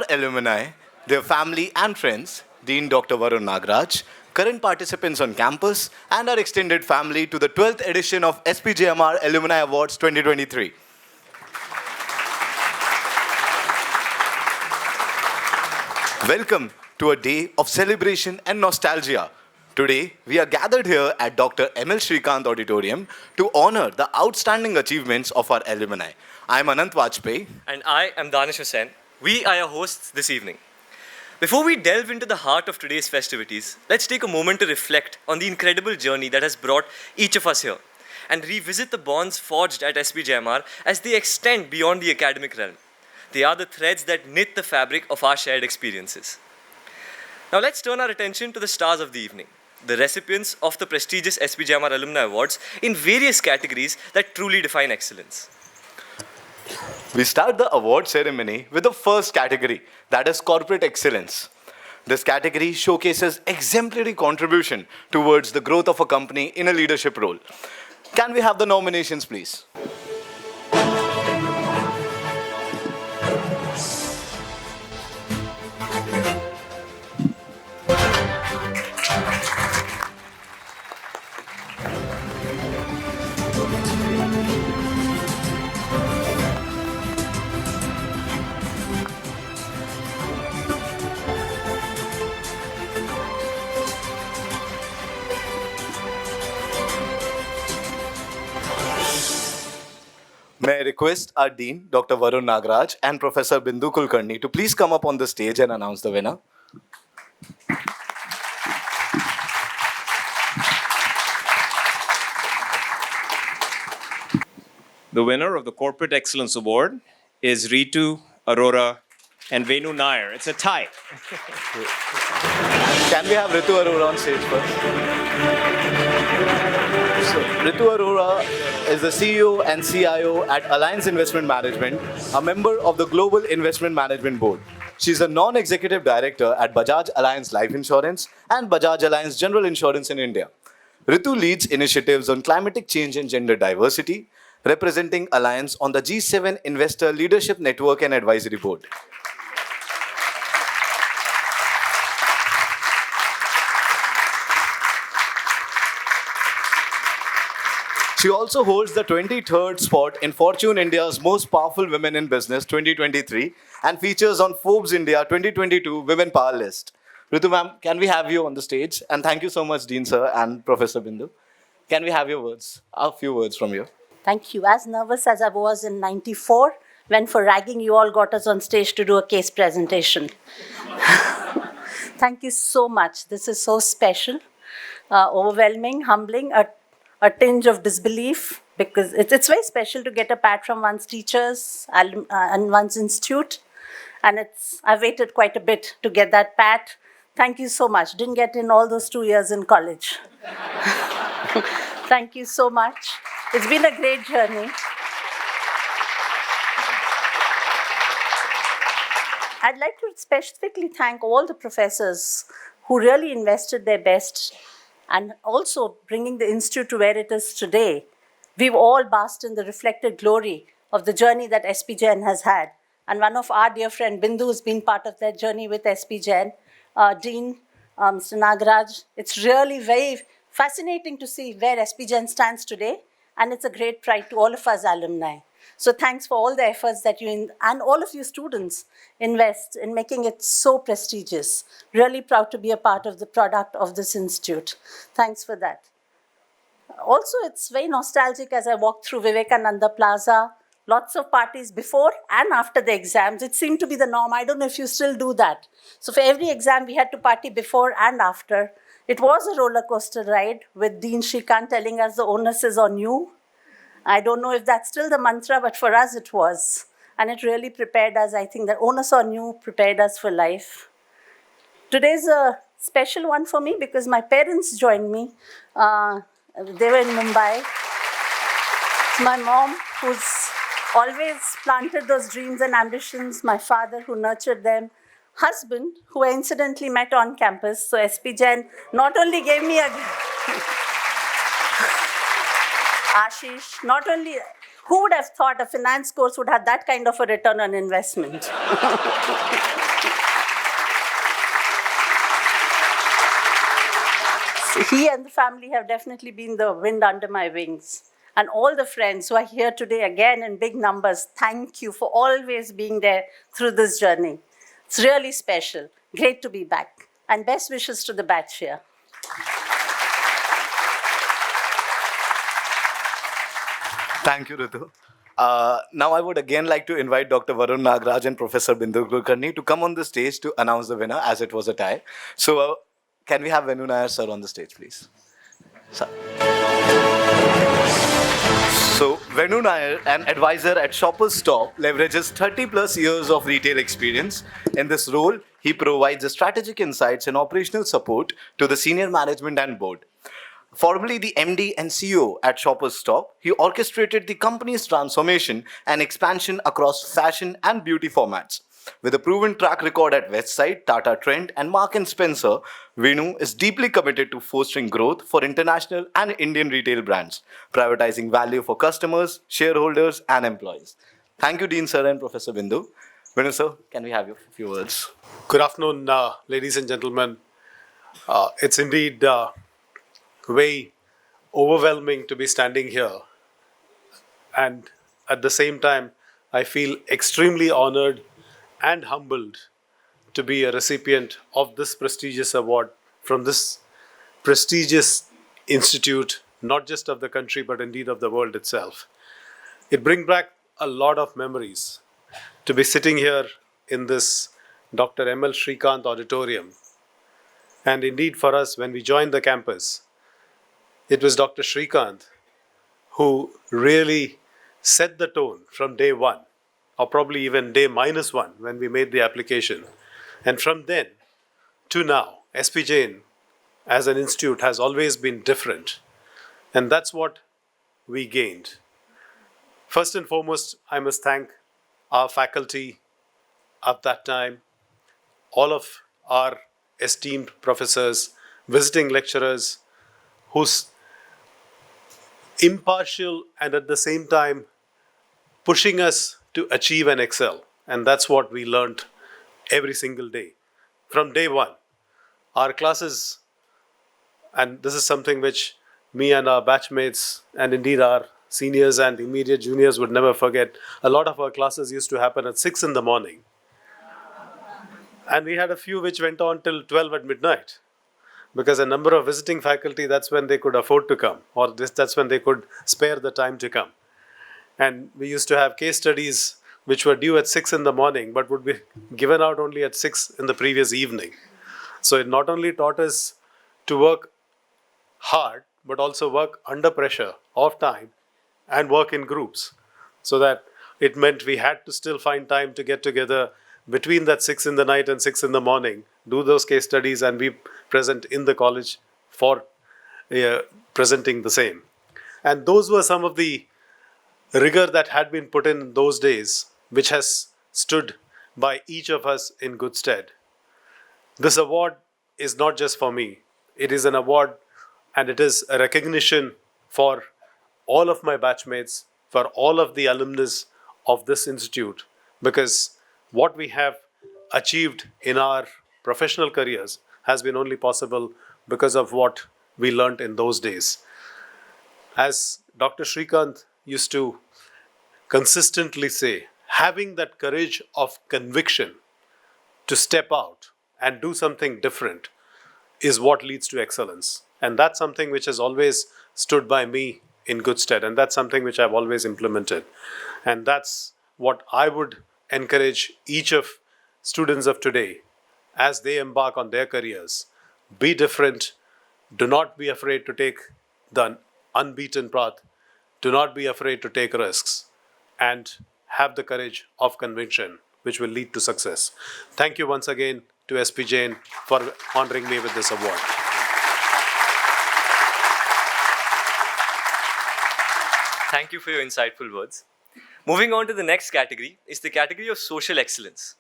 our alumni, their family and friends, Dean Dr. Varun Nagraj, current participants on campus, and our extended family to the 12th edition of SPJIMR Alumni Awards 2023. Welcome to a day of celebration and nostalgia. Today, we are gathered here at Dr. M.L. Srikanth Auditorium to honor the outstanding achievements of our alumni. I am Anant Vajpayee. And I am Danish Hussain. We are your hosts this evening. Before we delve into the heart of today's festivities, let's take a moment to reflect on the incredible journey that has brought each of us here and revisit the bonds forged at SPJIMR as they extend beyond the academic realm. They are the threads that knit the fabric of our shared experiences. Now let's turn our attention to the stars of the evening, the recipients of the prestigious SPJIMR Alumni Awards in various categories that truly define excellence. We start the award ceremony with the first category, that is corporate excellence. This category showcases exemplary contribution towards the growth of a company in a leadership role. Can we have the nominations, please? May I request our Dean, Dr. Varun Nagraj, and Professor Bindu Kulkarni to please come up on the stage and announce the winner. The winner of the Corporate Excellence Award is Ritu Arora and Venu Nair. It's a tie. Can we have Ritu Arora on stage first? So, Ritu Arora is the CEO and CIO at Alliance Investment Management, a member of the Global Investment Management Board. She's a non-executive director at Bajaj Alliance Life Insurance and Bajaj Alliance General Insurance in India. Ritu leads initiatives on climatic change and gender diversity, representing Alliance on the G7 Investor Leadership Network and Advisory Board. She also holds the 23rd spot in Fortune India's Most Powerful Women in Business 2023 and features on Forbes India 2022 Women Power List. Ritu ma'am, can we have you on the stage? And thank you so much, Dean sir and Professor Bindu. Can we have your words, a few words from you? Thank you. As nervous as I was in '94, when for ragging you all got us on stage to do a case presentation. Thank you so much. This is so special, overwhelming, humbling, a tinge of disbelief, because it's very special to get a pat from one's teachers and one's institute. And I've waited quite a bit to get that pat. Thank you so much. Didn't get in all those 2 years in college. Thank you so much. It's been a great journey. I'd like to specifically thank all the professors who really invested their best and also bringing the institute to where it is today. We've all basked in the reflected glory of the journey that SPJN has had. And one of our dear friend, Bindu, has been part of that journey with SPJN. Dean, Mr. Nagraj, it's really very fascinating to see where SPJN stands today. And it's a great pride to all of us alumni. So thanks for all the efforts that you and all of you students invest in making it so prestigious. Really proud to be a part of the product of this institute. Thanks for that. Also, it's very nostalgic as I walk through Vivekananda Plaza. Lots of parties before and after the exams. It seemed to be the norm. I don't know if you still do that. So for every exam, we had to party before and after. It was a roller coaster ride with Dean Srikanth telling us the onus is on you. I don't know if that's still the mantra, but for us it was. And it really prepared us. I think the onus on you prepared us for life. Today's a special one for me because my parents joined me. They were in Mumbai. It's my mom who's always planted those dreams and ambitions. My father who nurtured them. Husband who I incidentally met on campus. So SPJN not only gave me a... Ashish, not only Who would have thought a finance course would have that kind of a return on investment? So he and the family have definitely been the wind under my wings. And all the friends who are here today again in big numbers, thank you for always being there through this journey. It's really special. Great to be back. And best wishes to the batch here. Thank you, Ritu. Now I would again like to invite Dr. Varun Nagraj and Professor Bindu Kulkarni to come on the stage to announce the winner, as it was a tie. So can we have Venu Nair sir on the stage, please? Sir. So Venu Nair, an advisor at Shoppers Stop, leverages 30 plus years of retail experience. In this role, he provides strategic insights and operational support to the senior management and board. Formerly the MD and CEO at Shoppers Stop, he orchestrated the company's transformation and expansion across fashion and beauty formats. With a proven track record at Westside, Tata Trent, and Mark & Spencer, Venu is deeply committed to fostering growth for international and Indian retail brands, prioritizing value for customers, shareholders, and employees. Thank you, Dean Sir and Professor Bindu. Venu Sir, can we have your few words? Good afternoon, ladies and gentlemen. It's indeed very overwhelming to be standing here. And at the same time, I feel extremely honored and humbled to be a recipient of this prestigious award from this prestigious institute, not just of the country, but indeed of the world itself. It brings back a lot of memories to be sitting here in this Dr. M.L. Srikanth auditorium. And indeed for us, when we joined the campus, it was Dr. Srikanth who really set the tone from day one, or probably even day -1 when we made the application. And from then to now, SPJIMR as an institute has always been different. And that's what we gained. First and foremost, I must thank our faculty at that time, all of our esteemed professors, visiting lecturers, whose impartial and at the same time pushing us to achieve and excel. And that's what we learned every single day. From day one, our classes, and this is something which me and our batchmates and indeed our seniors and immediate juniors would never forget, a lot of our classes used to happen at 6 in the morning. And we had a few which went on till 12 at midnight. Because a number of visiting faculty, that's when they could afford to come, or that's when they could spare the time to come. And we used to have case studies which were due at 6 in the morning, but would be given out only at 6 in the previous evening. So it not only taught us to work hard, but also work under pressure of time and work in groups. So that it meant we had to still find time to get together between that 6 in the night and 6 in the morning, do those case studies and be present in the college for presenting the same. And those were some of the rigor that had been put in those days, which has stood by each of us in good stead. This award is not just for me. It is an award and it is a recognition for all of my batchmates, for all of the alumnus of this institute, because what we have achieved in our professional careers has been only possible because of what we learnt in those days. As Dr. Srikanth used to consistently say, having that courage of conviction to step out and do something different is what leads to excellence. And that's something which has always stood by me in good stead. And that's something which I've always implemented. And that's what I would encourage each of students of today as they embark on their careers. Be different. Do not be afraid to take the unbeaten path. Do not be afraid to take risks. And have the courage of conviction, which will lead to success. Thank you once again to SPJIMR for honoring me with this award. Thank you for your insightful words. Moving on to the next category is the category of social excellence.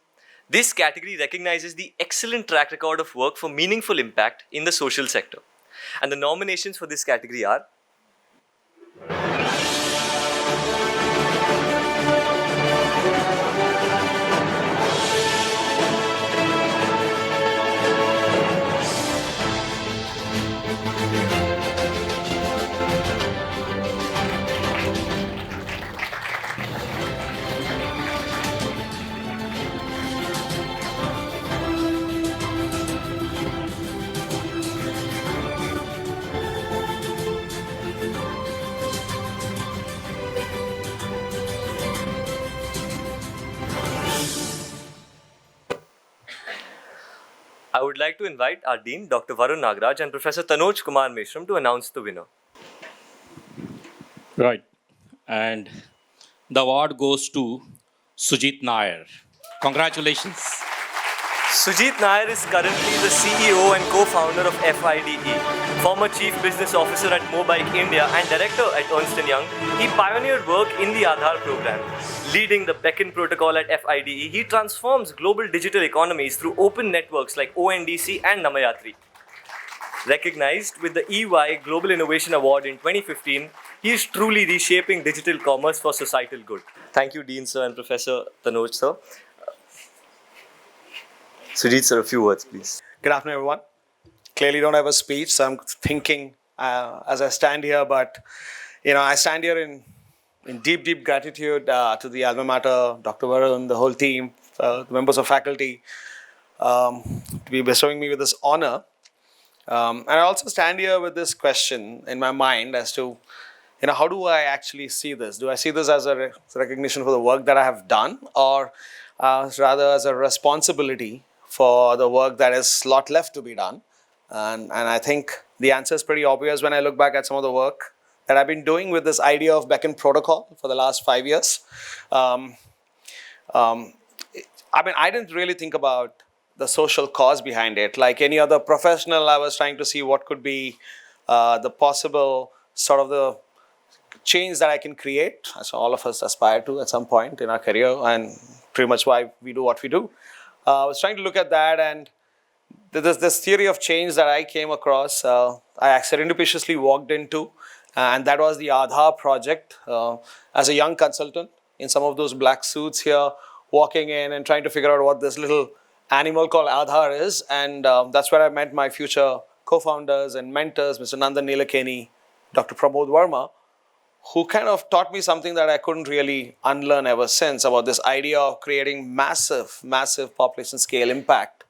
This category recognizes the excellent track record of work for meaningful impact in the social sector. And the nominations for this category are I would like to invite our Dean, Dr. Varun Nagraj, and Professor Tanoj Kumar Meshram to announce the winner. Right. And the award goes to Sujit Nair. Congratulations. Sujit Nair is currently the CEO and co-founder of FIDE, former Chief Business Officer at Mobike India and Director at Ernst & Young. He pioneered work in the Aadhaar program. Leading the Beacon protocol at FIDE, he transforms global digital economies through open networks like ONDC and Namayatri. Recognized with the EY Global Innovation Award in 2015, he is truly reshaping digital commerce for societal good. Thank you, Dean sir and Professor Tanoj sir. Sujit sir, a few words, please. Good afternoon, everyone. Clearly don't have a speech, so I'm thinking as I stand here, but I stand here in deep, deep gratitude to the alma mater, Dr. Varun, the whole team, the members of faculty, to be bestowing me with this honor. And I also stand here with this question in my mind as to, how do I actually see this? Do I see this as a recognition for the work that I have done, or rather as a responsibility for the work that is a lot left to be done? And I think the answer is pretty obvious when I look back at some of the work that I've been doing with this idea of Beacon protocol for the last 5 years. I didn't really think about the social cause behind it. Like any other professional, I was trying to see what could be the possible sort of the change that I can create, as all of us aspire to at some point in our career, and pretty much why we do what we do. I was trying to look at that, and there's this theory of change that I came across, I serendipitously walked into, and that was the Aadhaar project. As a young consultant in some of those black suits here, walking in and trying to figure out what this little animal called Aadhaar is, and that's where I met my future co-founders and mentors, Mr. Nandan Nilekani, Dr. Pramod Verma, who kind of taught me something that I couldn't really unlearn ever since, about this idea of creating massive, massive population scale impact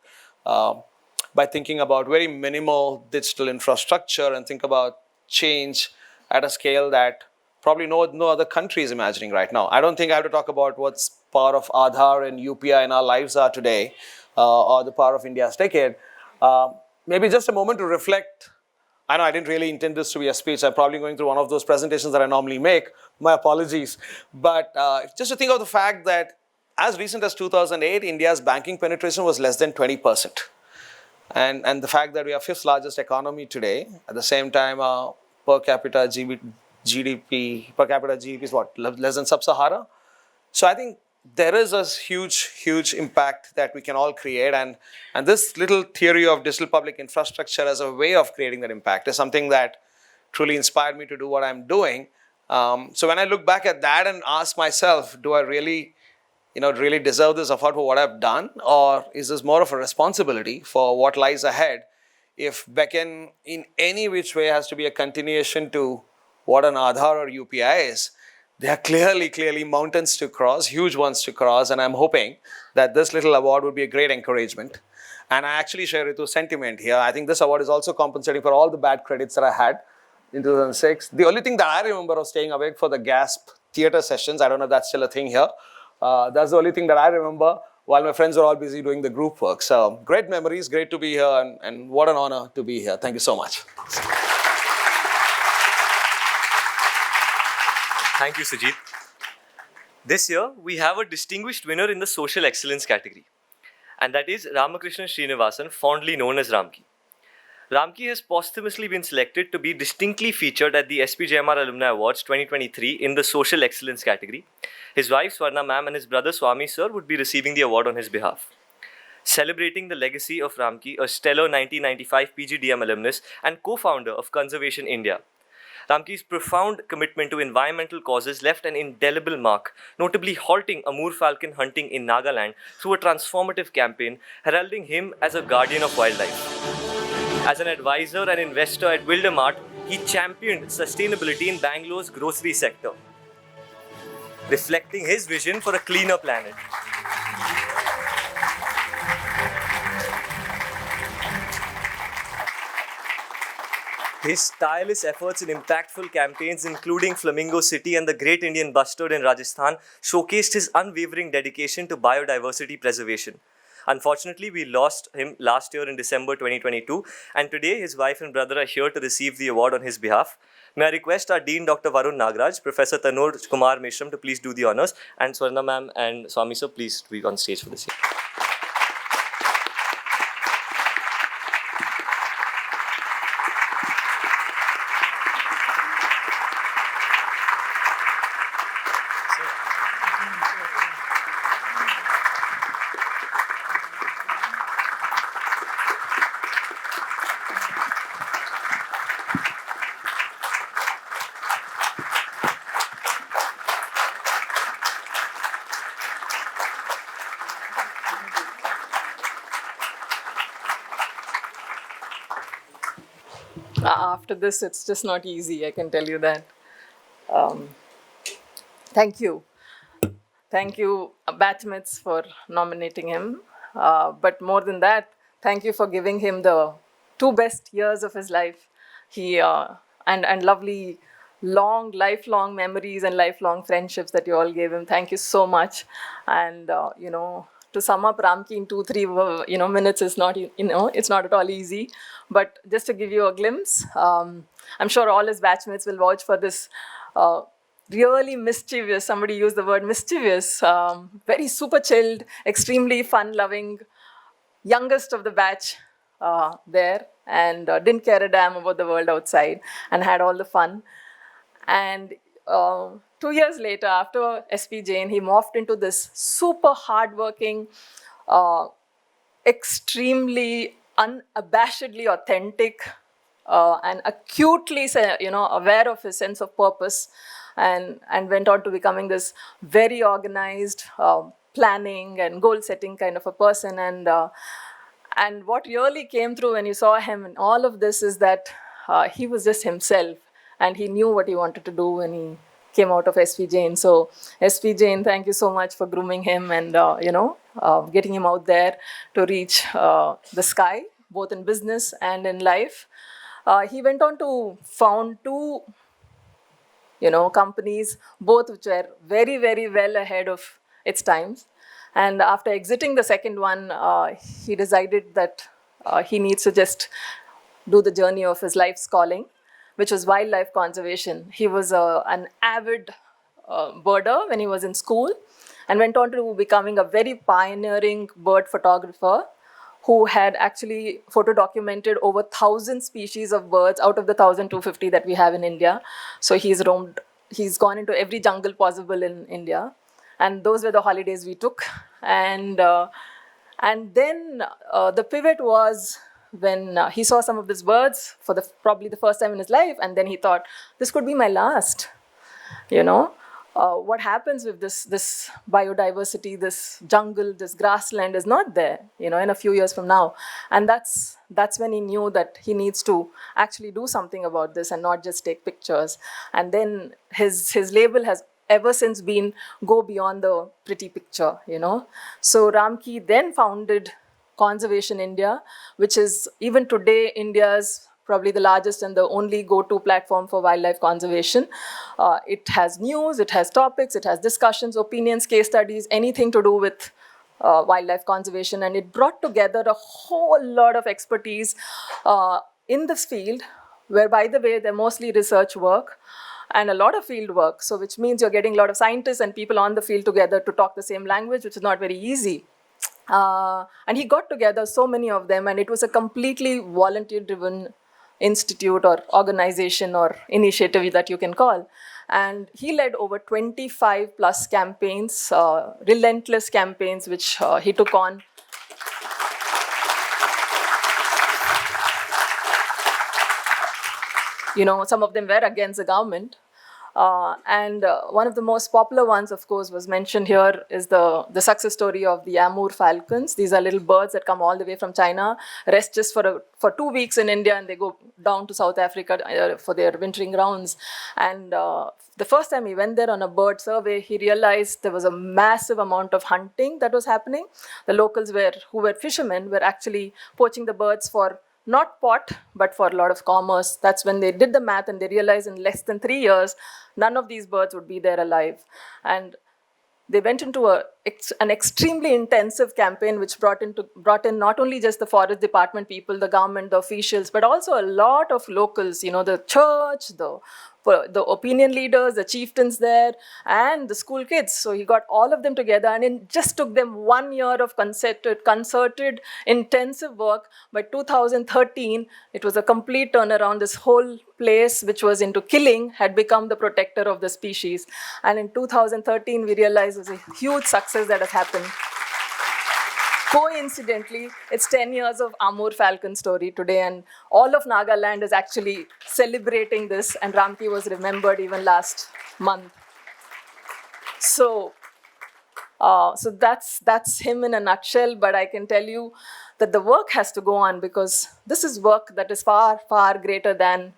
by thinking about very minimal digital infrastructure and think about change at a scale that probably no other country is imagining right now. I don't think I have to talk about what's part of Aadhaar and UPI in our lives are today, or the power of India's decade. Maybe just a moment to reflect. I know I didn't really intend this to be a speech. I'm probably going through one of those presentations that I normally make. My apologies. But just to think of the fact that as recent as 2008, India's banking penetration was less than 20%. And the fact that we are 5th largest economy today, at the same time, per capita GDP is what, less than sub-Sahara? So I think there is a huge, huge impact that we can all create. And this little theory of digital public infrastructure as a way of creating that impact is something that truly inspired me to do what I'm doing. So when I look back at that and ask myself, do I really, really deserve this effort for what I've done? Or is this more of a responsibility for what lies ahead? If Beacon in any which way has to be a continuation to what an Aadhaar or UPI is, there are clearly mountains to cross, huge ones to cross, and I'm hoping that this little award would be a great encouragement. And I actually share Ritu's sentiment here. I think this award is also compensating for all the bad credits that I had in 2006. The only thing that I remember was staying awake for the GASP theatre sessions. I don't know if that's still a thing here. That's the only thing that I remember while my friends were all busy doing the group work. So great memories, great to be here, and what an honor to be here. Thank you so much. Thank you, Sujit. This year, we have a distinguished winner in the Social Excellence category, and that is Ramakrishna Srinivasan, fondly known as Ramki. Ramki has posthumously been selected to be distinctly featured at the SPJIMR Alumni Awards 2023 in the Social Excellence category. His wife, Swarna ma'am, and his brother, Swami sir, would be receiving the award on his behalf. Celebrating the legacy of Ramki, a stellar 1995 PGDM alumnus and co-founder of Conservation India, Ramki's profound commitment to environmental causes left an indelible mark, notably halting Amur falcon hunting in Nagaland through a transformative campaign, heralding him as a guardian of wildlife. As an advisor and investor at Wildermart, he championed sustainability in Bangalore's grocery sector, reflecting his vision for a cleaner planet. His tireless efforts in impactful campaigns, including Flamingo City and the Great Indian Bustard in Rajasthan, showcased his unwavering dedication to biodiversity preservation. Unfortunately, we lost him last year in December 2022, and today his wife and brother are here to receive the award on his behalf. May I request our Dean Dr. Varun Nagraj, Professor Tanur Kumar Mishram to please do the honors, and Swarna ma'am and Swami sir, please be on stage for this year. After this, it's just not easy, I can tell you that. Thank you. Thank you, batchmates, for nominating him. But more than that, thank you for giving him the 2 best years of his life. And lovely, long, lifelong memories and lifelong friendships that you all gave him. Thank you so much. And, to sum up Ramki in 2-3 minutes is not, it's not at all easy. But just to give you a glimpse, I'm sure all his batchmates will vouch for this really mischievous, somebody used the word mischievous, very super chilled, extremely fun-loving, youngest of the batch there, and didn't care a damn about the world outside and had all the fun. And 2 years later, after SP Jain, he morphed into this super hardworking, extremely unabashedly authentic, and acutely, aware of his sense of purpose, and went on to becoming this very organized, planning and goal-setting kind of a person. And what really came through when you saw him in all of this is that he was just himself, and he knew what he wanted to do when he came out of SP Jain. So SP Jain, thank you so much for grooming him and getting him out there to reach the sky, both in business and in life. He went on to found 2 companies, both which were very, very well ahead of its times. And after exiting the second one, he decided that he needs to just do the journey of his life's calling, which was wildlife conservation. He was an avid birder when he was in school, and went on to becoming a very pioneering bird photographer who had actually photo documented over 1,000 species of birds out of the 1,250 that we have in India. So he's gone into every jungle possible in India. And those were the holidays we took. And then the pivot was when he saw some of these birds for probably the first time in his life, and then he thought, this could be my last, what happens if this biodiversity, this jungle, this grassland is not there, in a few years from now? And that's when he knew that he needs to actually do something about this and not just take pictures. And then his label has ever since been go beyond the pretty picture, So Ramki then founded Conservation India, which is even today India's probably the largest and the only go-to platform for wildlife conservation. It has news, it has topics, it has discussions, opinions, case studies, anything to do with wildlife conservation. And it brought together a whole lot of expertise in this field, where, by the way, they're mostly research work and a lot of field work. So which means you're getting a lot of scientists and people on the field together to talk the same language, which is not very easy. And he got together so many of them, and it was a completely volunteer-driven institute or organization or initiative that you can call. And he led over 25 plus campaigns, relentless campaigns, which he took on. Some of them were against the government. And one of the most popular ones, of course, was mentioned here is the success story of the Amur falcons. These are little birds that come all the way from China, rest just for 2 weeks in India, and they go down to South Africa for their wintering grounds. And the first time he went there on a bird survey, he realized there was a massive amount of hunting that was happening. The locals who were fishermen were actually poaching the birds for not pot, but for a lot of commerce. That's when they did the math and they realized in less than 3 years, none of these birds would be there alive. And they went into an extremely intensive campaign which brought in not only just the forest department people, the government, the officials, but also a lot of locals, the church, the opinion leaders, the chieftains there, and the school kids. So he got all of them together, and it just took them 1 year of concerted, intensive work. By 2013, it was a complete turnaround. This whole place, which was into killing, had become the protector of the species. And in 2013, we realized it was a huge success that has happened. Coincidentally, it's 10 years of Amur Falcon story today, and all of Nagaland is actually celebrating this, and Ramki was remembered even last month. So that's him in a nutshell, but I can tell you that the work has to go on, because this is work that is far, far greater than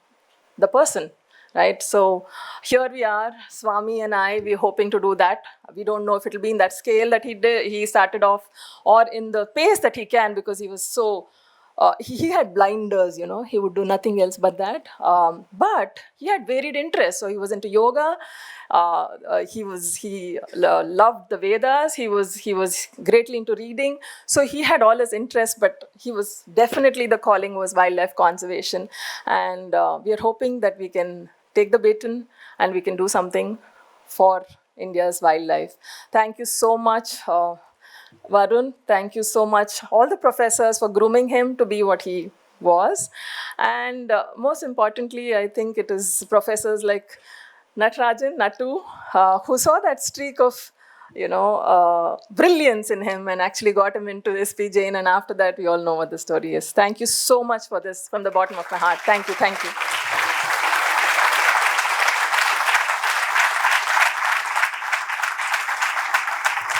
the person, right? So here we are, Swami and I, we're hoping to do that. We don't know if it'll be in that scale that he started off, or in the pace that he can, because he was so, he had blinders, he would do nothing else but that. But he had varied interests. So he was into yoga, he loved the Vedas, he was greatly into reading. So he had all his interests, but he was definitely, the calling was wildlife conservation. And we are hoping that we can take the baton and we can do something for India's wildlife. Thank you so much, Varun. Thank you so much, all the professors, for grooming him to be what he was. And most importantly, I think it is professors like Natarajan, Natu, who saw that streak of brilliance in him and actually got him into SPJIMR. And after that, we all know what the story is. Thank you so much for this from the bottom of my heart. Thank you. Thank you.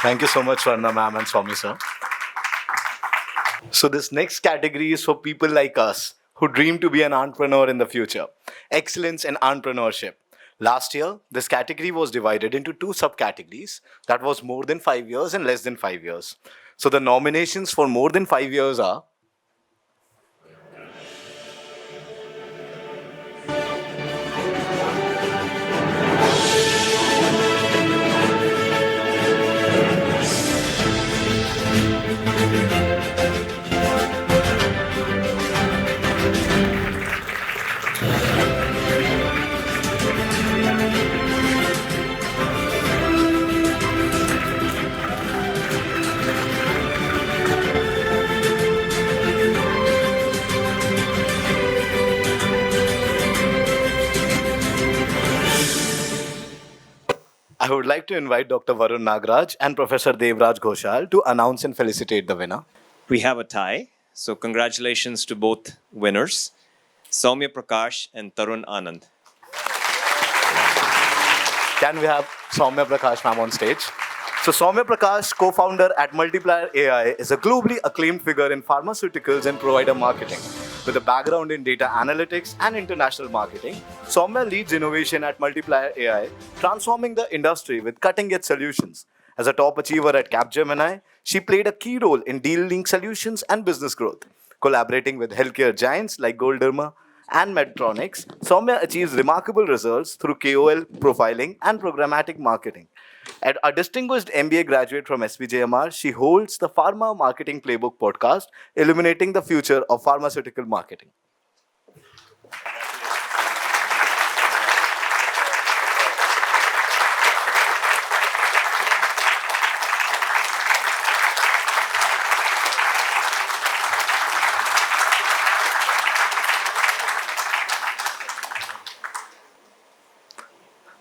Thank you so much, Swarna ma'am and Swami sir. So this next category is for people like us who dream to be an entrepreneur in the future. Excellence in entrepreneurship. Last year, this category was divided into 2 subcategories. That was more than 5 years and less than 5 years. So the nominations for more than 5 years are I would like to invite Dr. Varun Nagraj and Professor Devraj Ghoshal to announce and felicitate the winner. We have a tie, so congratulations to both winners, Soumya Prakash and Tarun Anand. Can we have Soumya Prakash ma'am on stage? So Soumya Prakash, co-founder at Multiplier AI, is a globally acclaimed figure in pharmaceuticals and provider marketing. With a background in data analytics and international marketing, Soumya leads innovation at Multiplier AI, transforming the industry with cutting-edge solutions. As a top achiever at Capgemini, she played a key role in deal link solutions and business growth. Collaborating with healthcare giants like Galderma and Medtronic, Soumya achieves remarkable results through KOL profiling and programmatic marketing. A distinguished MBA graduate from SPJIMR, she holds the Pharma Marketing Playbook podcast, illuminating the future of pharmaceutical marketing.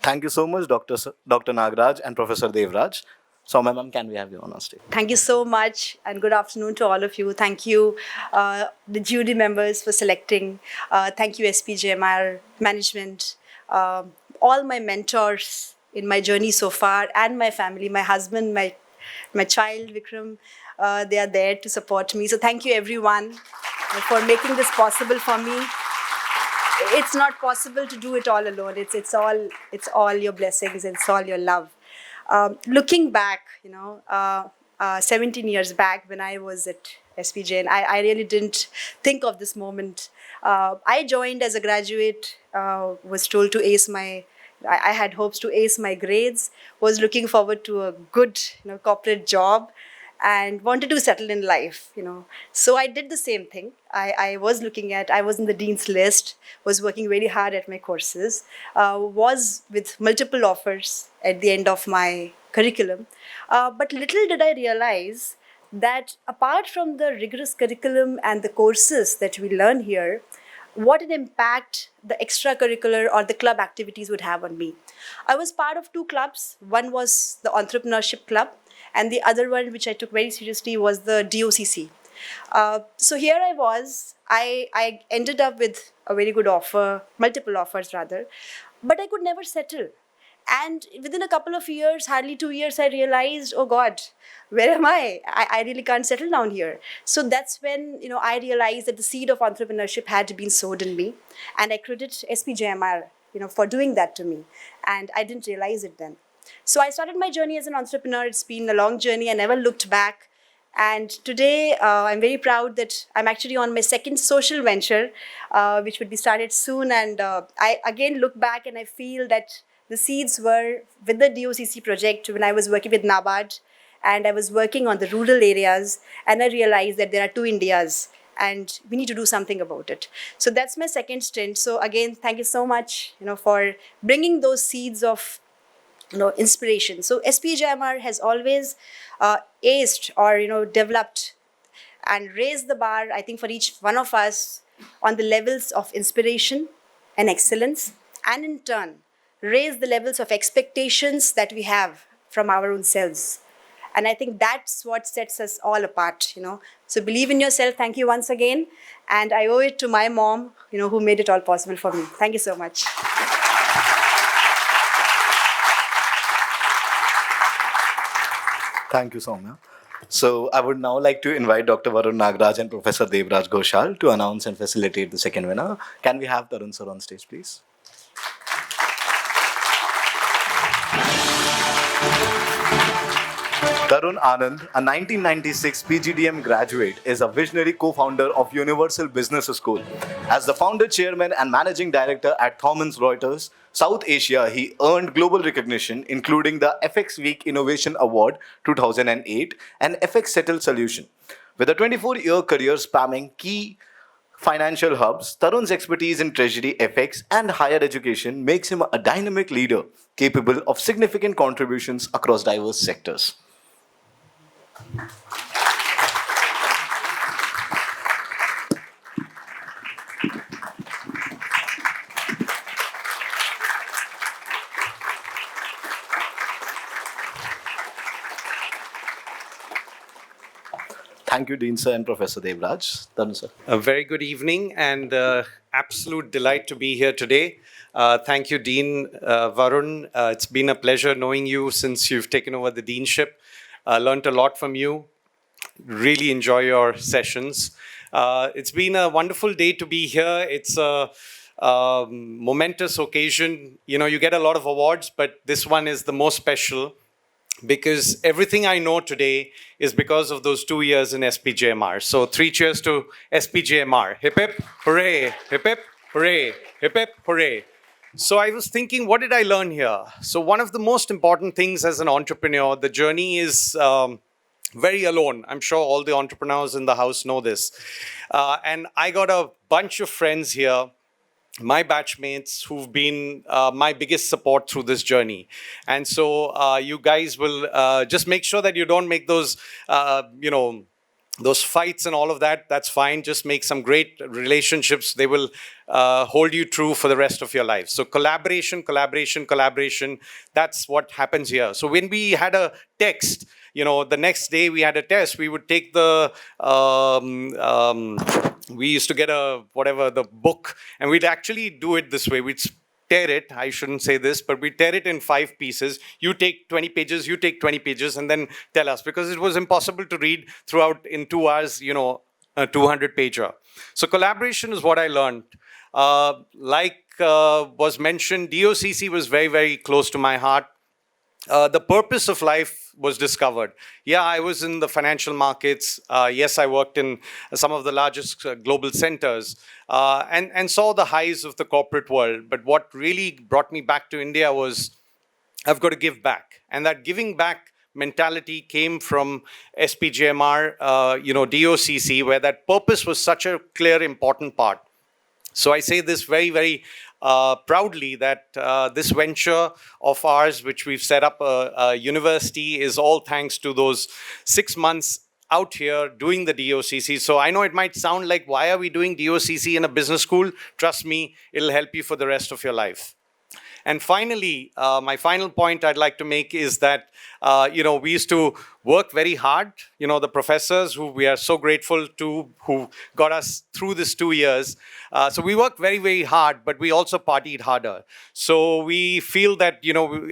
Thank you so much, Dr. Nagraj and Professor Devraj. So, ma'am, can we have you on our stage? Thank you so much, and good afternoon to all of you. Thank you, the jury members, for selecting. Thank you, SPJIMR management, all my mentors in my journey so far, and my family, my husband, my child, Vikram. They are there to support me. So thank you, everyone, for making this possible for me. It's not possible to do it all alone. It's all your blessings. It's all your love. Looking back, 17 years back when I was at SPJ, I really didn't think of this moment. I joined as a graduate, was told to ace my I had hopes to ace my grades, was looking forward to a good, corporate job, and wanted to settle in life. So I did the same thing. I was in the dean's list, was working very hard at my courses, was with multiple offers at the end of my curriculum. But little did I realize that apart from the rigorous curriculum and the courses that we learn here, what an impact the extracurricular or the club activities would have on me. I was part of two clubs. One was the entrepreneurship club, and the other one, which I took very seriously, was the DOCC. So here I was. I ended up with a very good offer, multiple offers rather, but I could never settle. And within a couple of years, hardly 2 years, I realized, oh God, where am I? I really can't settle down here. So that's when I realized that the seed of entrepreneurship had been sowed in me, and I credit SPJIMR for doing that to me. And I didn't realize it then. So I started my journey as an entrepreneur. It's been a long journey. I never looked back. And today, I'm very proud that I'm actually on my second social venture, which would be started soon. And I again look back and I feel that the seeds were with the DOCC project when I was working with NABARD, and I was working on the rural areas, and I realized that there are two Indias and we need to do something about it. So that's my second stint. So again, thank you so much, for bringing those seeds of inspiration. So SPJIMR has always aced or developed and raised the bar, I think, for each one of us on the levels of inspiration and excellence, and in turn raise the levels of expectations that we have from our own selves. And I think that's what sets us all apart. So believe in yourself. Thank you once again. And I owe it to my mom, who made it all possible for me. Thank you so much. Thank you, Soumya. So I would now like to invite Dr. Varun Nagraj and Professor Devraj Ghoshal to announce and facilitate the second winner. Can we have Tarun sir on stage, please? Tarun Anand, a 1996 PGDM graduate, is a visionary co-founder of Universal Business School. As the founder, chairman, and managing director at Thomson Reuters South Asia, he earned global recognition, including the FX Week Innovation Award 2008 and FX Settle Solution. With a 24-year career spanning key financial hubs, Tarun's expertise in treasury, FX, and higher education makes him a dynamic leader capable of significant contributions across diverse sectors. Thank you, Dean sir and Professor Devraj. Tarun sir. A very good evening and absolute delight to be here today. Thank you, Dean Varun. It's been a pleasure knowing you since you've taken over the deanship. Learned a lot from you. Really enjoy your sessions. It's been a wonderful day to be here. It's a momentous occasion. You get a lot of awards, but this one is the most special, because everything I know today is because of those 2 years in SPJIMR. So 3 cheers to SPJIMR. Hip hip, hooray, hip hip, hooray, hip hip, hooray. So I was thinking, what did I learn here? So one of the most important things as an entrepreneur, the journey is very alone. I'm sure all the entrepreneurs in the house know this. And I got a bunch of friends here, my batchmates, who've been my biggest support through this journey. And so you guys will just make sure that you don't make those, those fights and all of that. That's fine. Just make some great relationships. They will hold you true for the rest of your life. So collaboration, collaboration, collaboration. That's what happens here. So when we had a text, the next day we had a test, we would take the, we used to get the book, and we'd actually do it this way. We'd tear it, I shouldn't say this, but we'd tear it in 5 pieces. You take 20 pages, you take 20 pages, and then tell us, because it was impossible to read throughout in 2 hours, a 200-pager. So collaboration is what I learned. Like was mentioned, DOCC was very, very close to my heart. the purpose of life was discovered. Yeah, I was in the financial markets. Yes, I worked in some of the largest global centers and saw the highs of the corporate world. But what really brought me back to India was I've got to give back. And that giving back mentality came from SPJIMR, DOCC, where that purpose was such a clear, important part. So I say this very, very proudly that this venture of ours, which we've set up a university, is all thanks to those 6 months out here doing the DOCC. So I know it might sound like, why are we doing DOCC in a business school? Trust me, it'll help you for the rest of your life. And finally, my final point I'd like to make is that, we used to work very hard. The professors who we are so grateful to, who got us through this 2 years. So we worked very, very hard, but we also partied harder. So we feel that,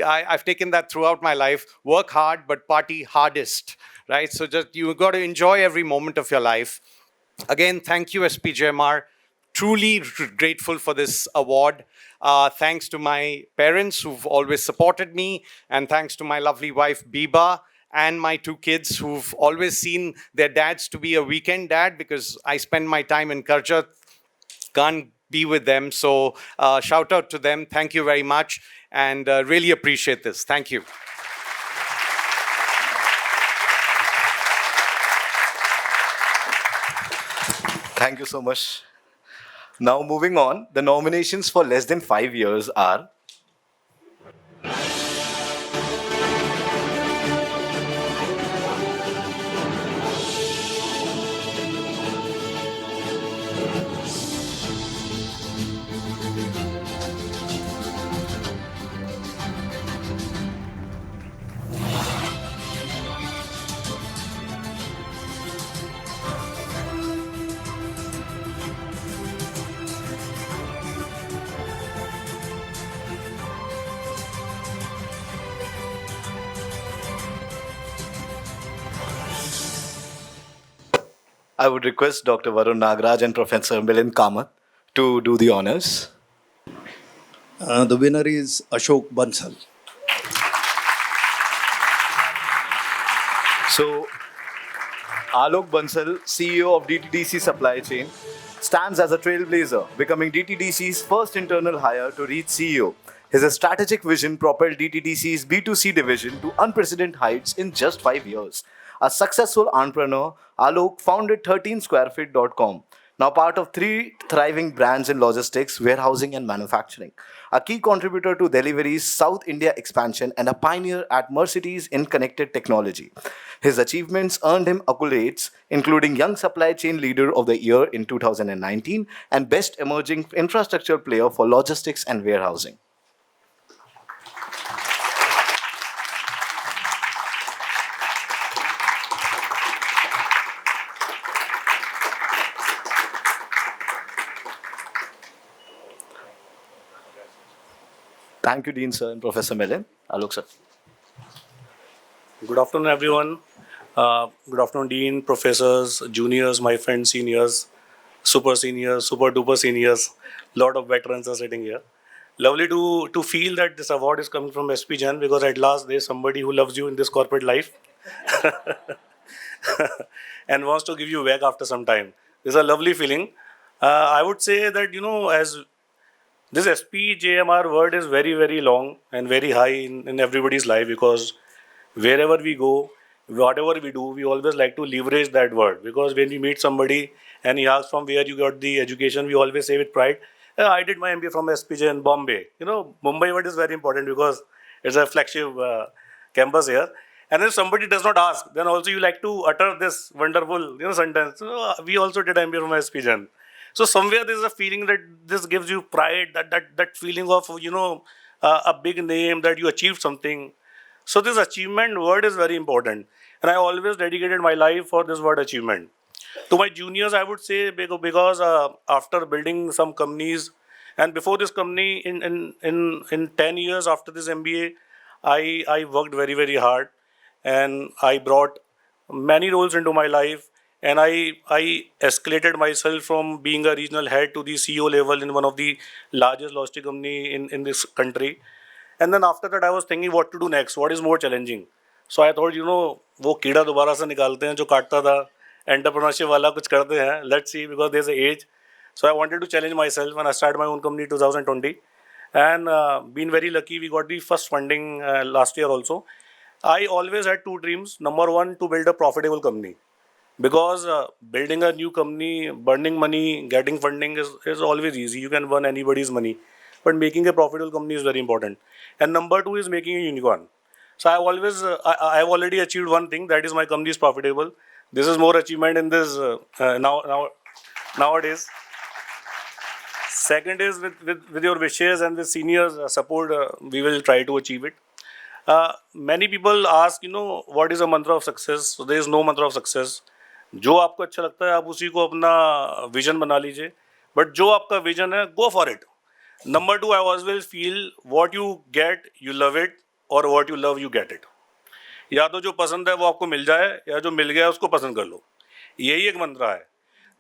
I've taken that throughout my life, work hard, but party hardest, right? So just, you've got to enjoy every moment of your life. Again, thank you, SPJIMR. Truly grateful for this award. Thanks to my parents who've always supported me, and thanks to my lovely wife, Biba, and my 2 kids who've always seen their dads to be a weekend dad, because I spend my time in Karjat, can't be with them. So shout out to them. Thank you very much, and really appreciate this. Thank you. Thank you so much. Now, moving on, the nominations for less than 5 years are I would request Dr. Varun Nagraj and Professor Milind Kamath to do the honors. The winner is Ashok Bansal. So, Alok Bansal, CEO of DTDC Supply Chain, stands as a trailblazer, becoming DTDC's first internal hire to reach CEO. His strategic vision propelled DTDC's B2C division to unprecedented heights in just 5 years. A successful entrepreneur, Alok founded 13squarefeet.com, now part of 3 thriving brands in logistics, warehousing, and manufacturing. A key contributor to Delivery's South India expansion and a pioneer at Mercedes in connected technology. His achievements earned him accolades, including Young Supply Chain Leader of the Year in 2019 and Best Emerging Infrastructure Player for Logistics and Warehousing. Thank you, Dean Sir and Professor Milind. Alok Sir. Good afternoon, everyone. Good afternoon, Dean, professors, juniors, my friends, seniors, super seniors, super duper seniors. Lot of veterans are sitting here. Lovely to feel that this award is coming from SPJIMR, because at last there's somebody who loves you in this corporate life and wants to give you back after some time. This is a lovely feeling. I would say that, as this SPJIMR word is very, very long and very high in everybody's life, because wherever we go, whatever we do, we always like to leverage that word. Because when we meet somebody and he asks from where you got the education, we always say with pride, I did my MBA from SPJ in Bombay. Mumbai word is very important because it's a flagship campus here. And if somebody does not ask, then also you like to utter this wonderful sentence. We also did MBA from SPJ. So somewhere there is a feeling that this gives you pride, that feeling of, a big name, that you achieved something. So this achievement word is very important. And I always dedicated my life for this word achievement. To my juniors, I would say, because after building some companies, and before this company, in 10 years after this MBA, I worked very, very hard. And I brought many roles into my life. And I escalated myself from being a regional head to the CEO level in one of the largest logistic company in this country. And then after that, I was thinking what to do next, what is more challenging. So I thought, वो कीड़ा दोबारा से निकालते हैं जो काटता था, entrepreneurship वाला कुछ करते हैं. Let's see, because there's an age. So I wanted to challenge myself and I started my own company in 2020. And been very lucky, we got the first funding last year also. I always had two dreams. Number one, to build a profitable company. Because building a new company, burning money, getting funding is always easy. You can burn anybody's money. But making a profitable company is very important. And number two is making a unicorn. So I've already achieved one thing, that is my company is profitable. This is more achievement in this nowadays. Second is with your wishes and with seniors support, we will try to achieve it. Many people ask, what is a mantra of success? So there is no mantra of success. जो आपको अच्छा लगता है आप उसी को अपना vision बना लीजिए. बट जो आपका विजन है, go for it. Number two, I always feel what you get, you love it, or what you love, you get it. या तो जो पसंद है वो आपको मिल जाए, या जो मिल गया उसको पसंद कर लो. यही एक मंत्रा है.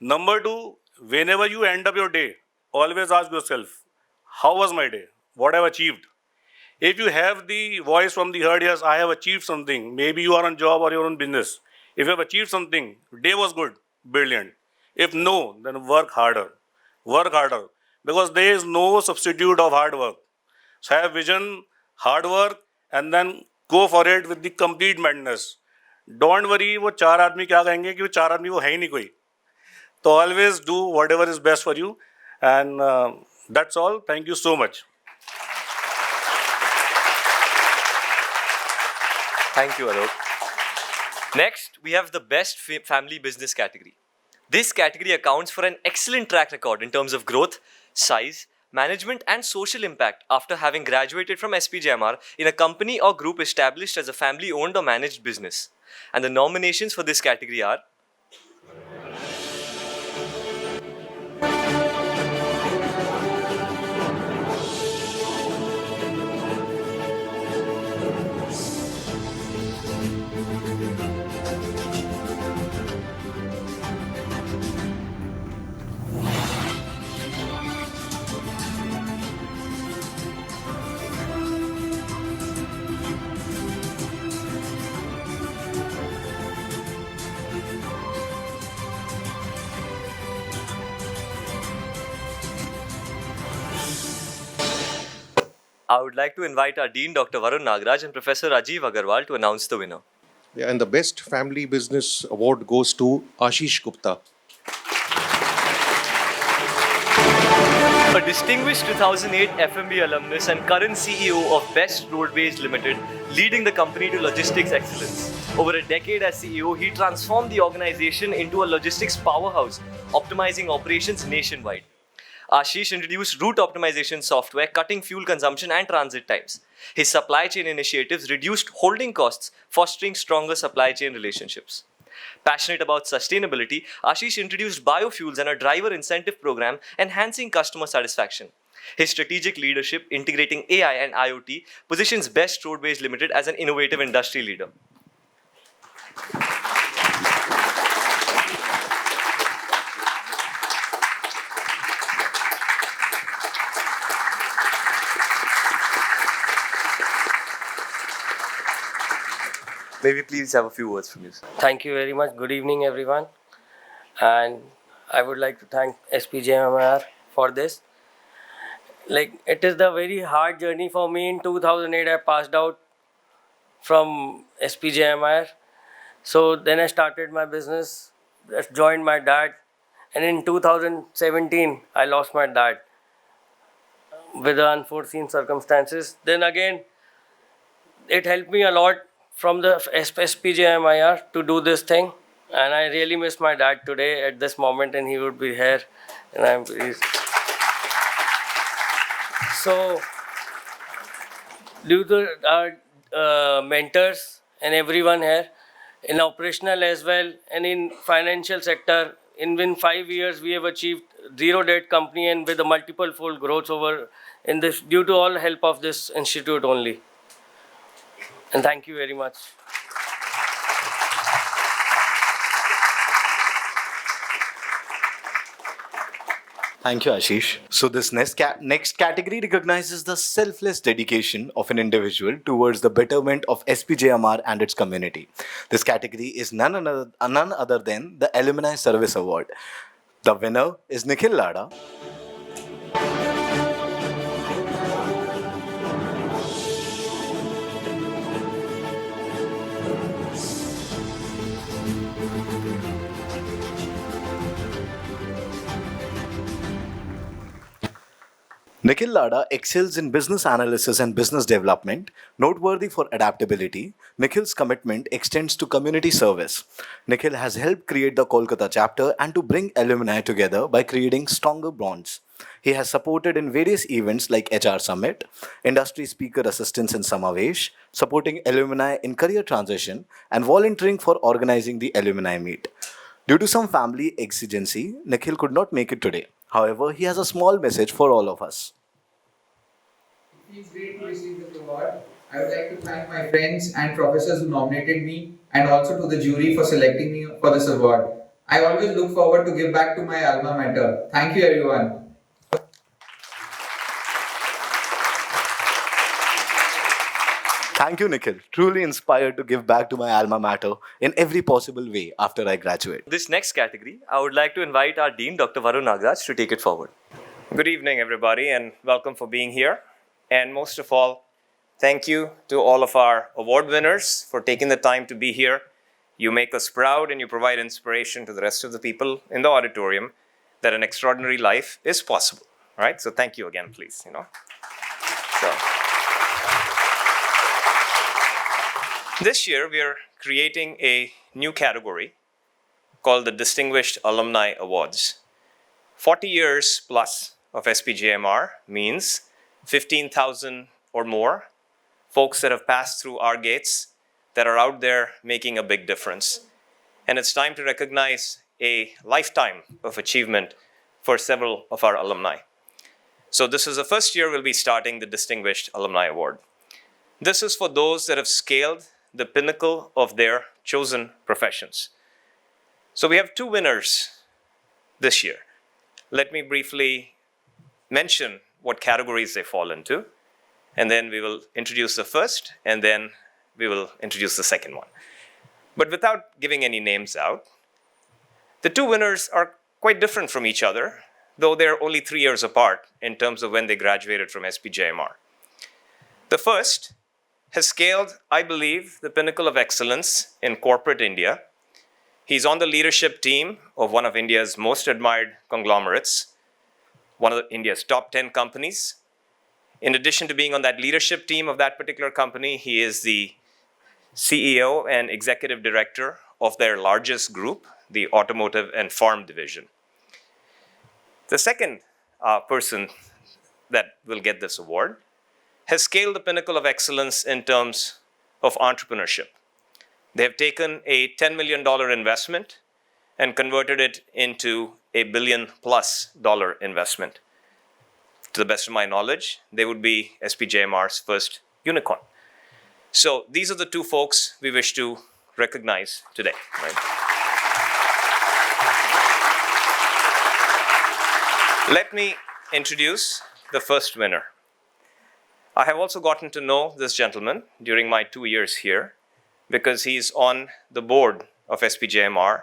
Number two, whenever you end up your day, always ask yourself, how was my day? What I've achieved? If you have the voice from the heart, yes, I have achieved something. Maybe you are on job or your own business. If you have achieved something, day was good, brilliant. If no, then work harder. Work harder. Because there is no substitute of hard work. So have vision, hard work, and then go for it with the complete madness. Don't worry, वो चार आदमी क्या कहेंगे कि वो चार आदमी वो है ही नहीं कोई. So always do whatever is best for you. And that's all. Thank you so much. Thank you, Alok. Next, we have the best family business category. This category accounts for an excellent track record in terms of growth, size, management and social impact after having graduated from SPJIMR in a company or group established as a family owned or managed business. And the nominations for this category are I would like to invite our Dean Dr. Varun Nagaraj and Professor Rajiv Agarwal to announce the winner. Yeah, and the Best Family Business Award goes to Ashish Gupta. A distinguished 2008 FMB alumnus and current CEO of Best Roadways Limited, leading the company to logistics excellence. Over a decade as CEO, he transformed the organization into a logistics powerhouse, optimizing operations nationwide. Ashish introduced route optimization software, cutting fuel consumption and transit times. His supply chain initiatives reduced holding costs, fostering stronger supply chain relationships. Passionate about sustainability, Ashish introduced biofuels and a driver incentive program, enhancing customer satisfaction. His strategic leadership, integrating AI and IoT, positions Best Roadways Limited as an innovative industry leader. May we please have a few words from you, sir? Thank you very much. Good evening, everyone. And I would like to thank SPJIMR for this. It is the very hard journey for me. In 2008, I passed out from SPJIMR. So then I started my business, joined my dad. And in 2017, I lost my dad with the unforeseen circumstances. Then again, it helped me a lot from the SPJIMR to do this thing, and I really miss my dad today at this moment, and he would be here, and I'm pleased. So, due to our mentors and everyone here, in operational as well, and in financial sector, in 5 years we have achieved zero debt company and with a multiple fold growth over in this due to all help of this institute only. And thank you very much. Thank you, Ashish. So, this next category recognizes the selfless dedication of an individual towards the betterment of SPJMR and its community. This category is none other than the Alumni Service Award. The winner is Nikhil Lada. Nikhil Lada excels in business analysis and business development. Noteworthy for adaptability, Nikhil's commitment extends to community service. Nikhil has helped create the Kolkata chapter and to bring alumni together by creating stronger bonds. He has supported in various events like HR Summit, Industry Speaker Assistance in Samavesh, supporting alumni in career transition, and volunteering for organizing the alumni meet. Due to some family exigency, Nikhil could not make it today. However, he has a small message for all of us. It feels great to receive this award. I would like to thank my friends and professors who nominated me and also to the jury for selecting me for this award. I always look forward to give back to my alma mater. Thank you, everyone. Thank you, Nikhil. Truly inspired to give back to my alma mater in every possible way after I graduate. This next category, I would like to invite our Dean, Dr. Varun Nagraj, to take it forward. Good evening, everybody, and welcome for being here. And most of all, thank you to all of our award winners for taking the time to be here. You make us proud and you provide inspiration to the rest of the people in the auditorium that an extraordinary life is possible, right? So thank you again, please, This year, we are creating a new category called the Distinguished Alumni Awards. 40 years plus of SPJIMR means 15,000 or more folks that have passed through our gates that are out there making a big difference. And it's time to recognize a lifetime of achievement for several of our alumni. So this is the first year we'll be starting the Distinguished Alumni Award. This is for those that have scaled the pinnacle of their chosen professions. So we have two winners this year. Let me briefly mention what categories they fall into, and then we will introduce the first, and then we will introduce the second one. But without giving any names out, the two winners are quite different from each other, though they're only 3 years apart in terms of when they graduated from SPJIMR. The first has scaled, I believe, the pinnacle of excellence in corporate India. He's on the leadership team of one of India's most admired conglomerates, one of India's top 10 companies. In addition to being on that leadership team of that particular company, he is the CEO and executive director of their largest group, the Automotive and Farm Division. The second person that will get this award has scaled the pinnacle of excellence in terms of entrepreneurship. They have taken a $10 million investment and converted it into a $1 billion+ investment. To the best of my knowledge, they would be SPJIMR's first unicorn. So these are the two folks we wish to recognize today. Right? Let me introduce the first winner. I have also gotten to know this gentleman during my 2 years here because he's on the board of SPJIMR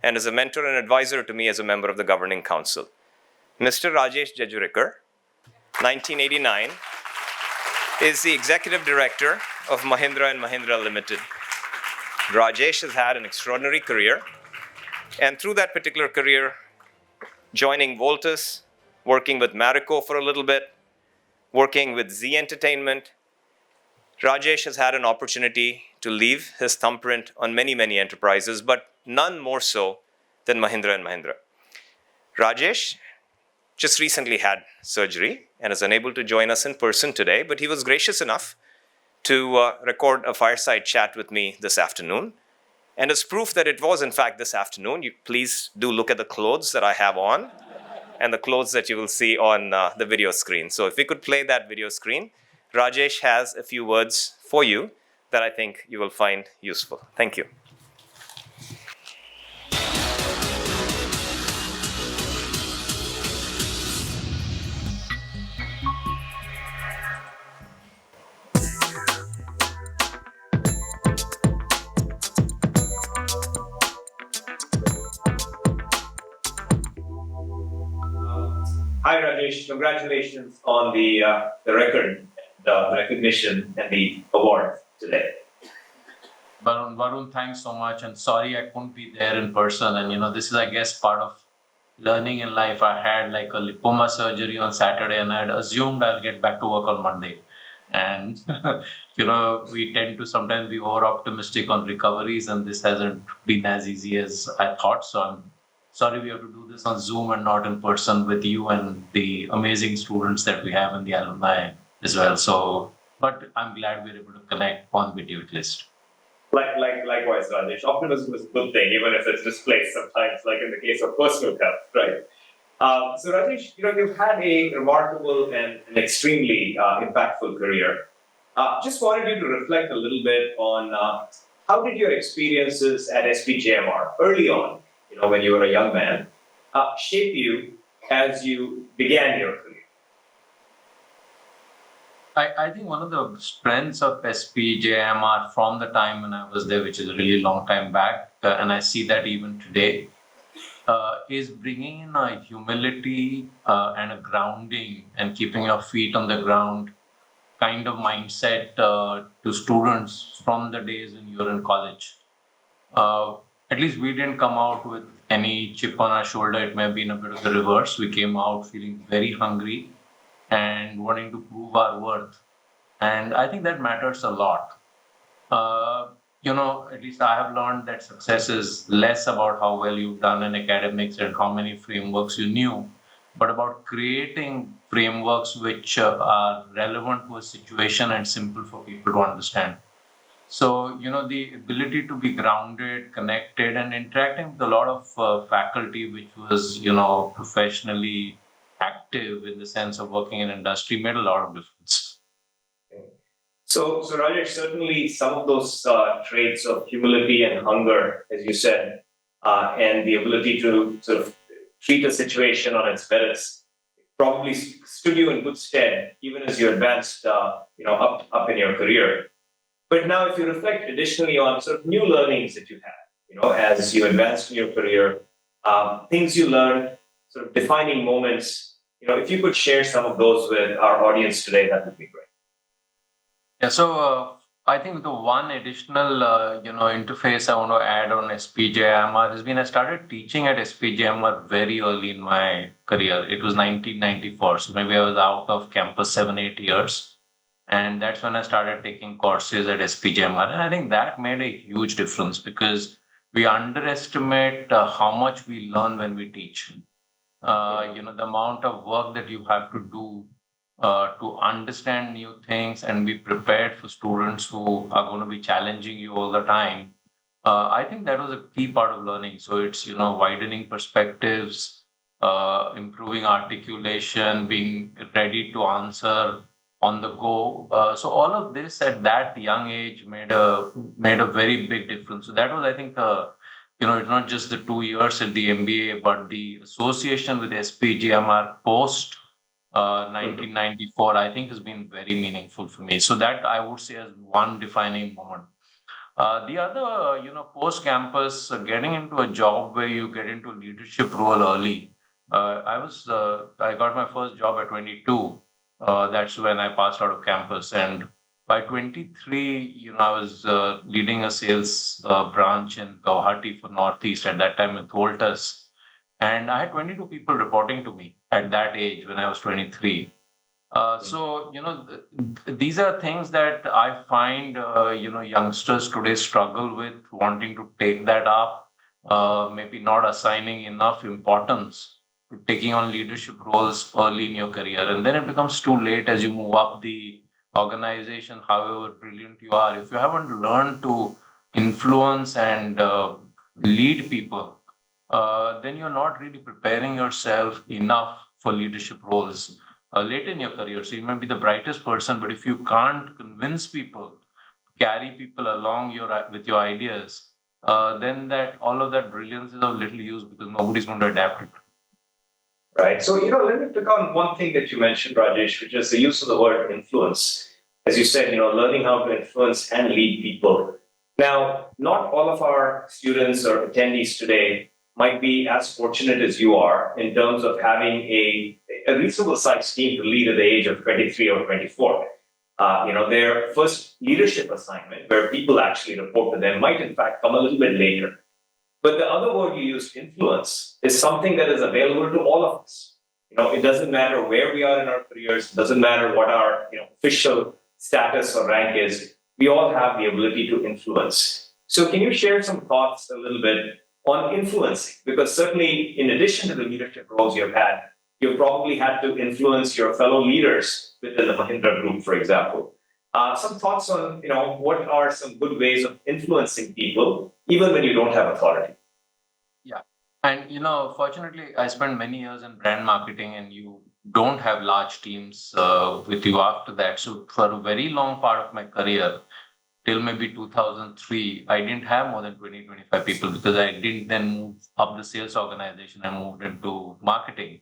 and is a mentor and advisor to me as a member of the governing council. Mr. Rajesh Jejurikar, 1989, is the executive director of Mahindra & Mahindra Limited. Rajesh has had an extraordinary career, and through that particular career, joining Voltus, working with Marico for a little bit, working with Z Entertainment, Rajesh has had an opportunity to leave his thumbprint on many, many enterprises, but none more so than Mahindra & Mahindra. Rajesh just recently had surgery and is unable to join us in person today, but he was gracious enough to record a fireside chat with me this afternoon. And as proof that it was, in fact, this afternoon, you please do look at the clothes that I have on and the clothes that you will see on the video screen. So if we could play that video screen, Rajesh has a few words for you that I think you will find useful. Thank you. Rajesh, congratulations on the record, the recognition, and the award today. Varun, thanks so much. And sorry I couldn't be there in person. And this is, I guess, part of learning in life. I had like a lipoma surgery on Saturday, and I'd assumed I'll get back to work on Monday. And we tend to sometimes be over optimistic on recoveries, and this hasn't been as easy as I thought. So I'm sorry we have to do this on Zoom and not in person with you and the amazing students that we have in the alumni as well. So, but I'm glad we're able to connect on video at least. Likewise, Rajesh. Optimism is a good thing, even if it's displaced sometimes, like in the case of personal health, right? So Rajesh, you've had a remarkable and an extremely impactful career. Just wanted you to reflect a little bit on how did your experiences at SPJIMR early on, when you were a young man, shape you as you began your career? I think one of the strengths of SPJIMR from the time when I was there, which is a really long time back, and I see that even today, is bringing in a humility and a grounding and keeping your feet on the ground kind of mindset to students from the days when you were in college. At least we didn't come out with any chip on our shoulder. It may have been a bit of the reverse. We came out feeling very hungry and wanting to prove our worth. And I think that matters a lot. At least I have learned that success is less about how well you've done in academics and how many frameworks you knew, but about creating frameworks which are relevant to a situation and simple for people to understand. So, the ability to be grounded, connected, and interacting with a lot of faculty, which was, professionally active in the sense of working in industry, made a lot of difference. So Rajesh, certainly some of those traits of humility and hunger, as you said, and the ability to sort of treat a situation on its merits, probably stood you in good stead, even as you advanced, up in your career. But now, if you reflect additionally on sort of new learnings that you had, as you advanced in your career, things you learned, sort of defining moments, if you could share some of those with our audience today, that would be great. Yeah, so I think the one additional, interface I want to add on SPJIMR has been I started teaching at SPJIMR very early in my career. It was 1994, so maybe I was out of campus 7-8 years. And that's when I started taking courses at SPJIMR. And I think that made a huge difference because we underestimate how much we learn when we teach. The amount of work that you have to do to understand new things and be prepared for students who are going to be challenging you all the time. I think that was a key part of learning. So it's, widening perspectives, improving articulation, being ready to answer on the go. So all of this at that young age made a very big difference. So that was, I think, it's not just the 2 years at the MBA, but the association with SPJIMR post 1994, I think has been very meaningful for me. So that I would say as one defining moment. The other, post campus, getting into a job where you get into leadership role early. I got my first job at 22. That's when I passed out of campus, and by 23, I was leading a sales branch in Guwahati for Northeast at that time with Voltus. And I had 22 people reporting to me at that age when I was 23. So, these are things that I find, youngsters today struggle with wanting to take that up, maybe not assigning enough importance to taking on leadership roles early in your career. And then it becomes too late as you move up the organization, however brilliant you are. If you haven't learned to influence and lead people, then you're not really preparing yourself enough for leadership roles late in your career. So you may be the brightest person, but if you can't convince people, carry people along with your ideas, then that all of that brilliance is of little use because nobody's going to adapt it. Right. So, let me pick on one thing that you mentioned, Rajesh, which is the use of the word influence. As you said, learning how to influence and lead people. Now, not all of our students or attendees today might be as fortunate as you are in terms of having a reasonable sized team to lead at the age of 23 or 24. Their first leadership assignment, where people actually report to them, might in fact come a little bit later. But the other word you use, influence, is something that is available to all of us. It doesn't matter where we are in our careers, it doesn't matter what our official status or rank is, we all have the ability to influence. So can you share some thoughts a little bit on influencing? Because certainly, in addition to the leadership roles you've had, you've probably had to influence your fellow leaders within the Mahindra Group, for example. Some thoughts on, what are some good ways of influencing people, even when you don't have authority? Yeah. And, fortunately, I spent many years in brand marketing, and you don't have large teams with you after that. So for a very long part of my career, till maybe 2003, I didn't have more than 20, 25 people, because I didn't then move up the sales organization. I moved into marketing.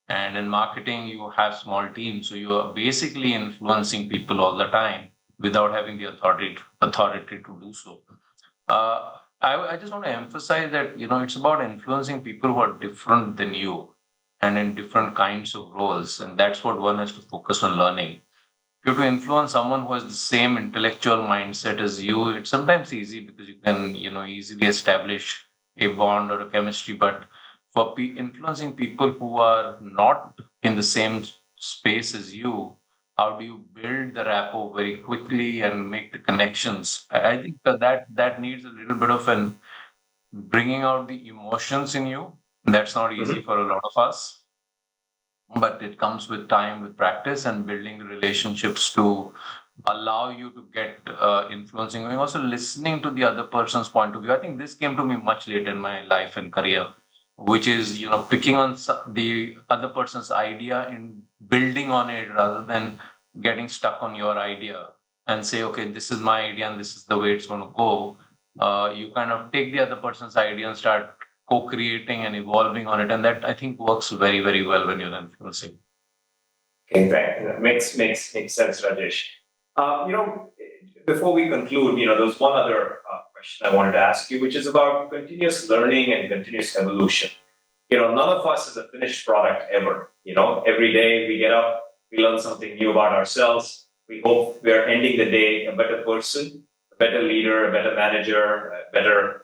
And in marketing, you have small teams. So you are basically influencing people all the time without having the authority to do so. I just want to emphasize that, it's about influencing people who are different than you and in different kinds of roles. And that's what one has to focus on learning. If you have to influence someone who has the same intellectual mindset as you, it's sometimes easy because you can, easily establish a bond or a chemistry. But for influencing people who are not in the same space as you, how do you build the rapport very quickly and make the connections? I think that needs a little bit of an bringing out the emotions in you. That's not easy for a lot of us, but it comes with time, with practice, and building the relationships to allow you to get influencing and also listening to the other person's point of view. I think this came to me much later in my life and career, which is, picking on the other person's idea and building on it rather than getting stuck on your idea and say, okay, this is my idea and this is the way it's going to go. You kind of take the other person's idea and start co-creating and evolving on it. And that, I think, works very, very well when you're influencing. Okay, right. Makes sense, Rajesh. Before we conclude, there's one other question I wanted to ask you, which is about continuous learning and continuous evolution. None of us is a finished product ever. Every day we get up, we learn something new about ourselves. We hope we're ending the day a better person, a better leader, a better manager, a better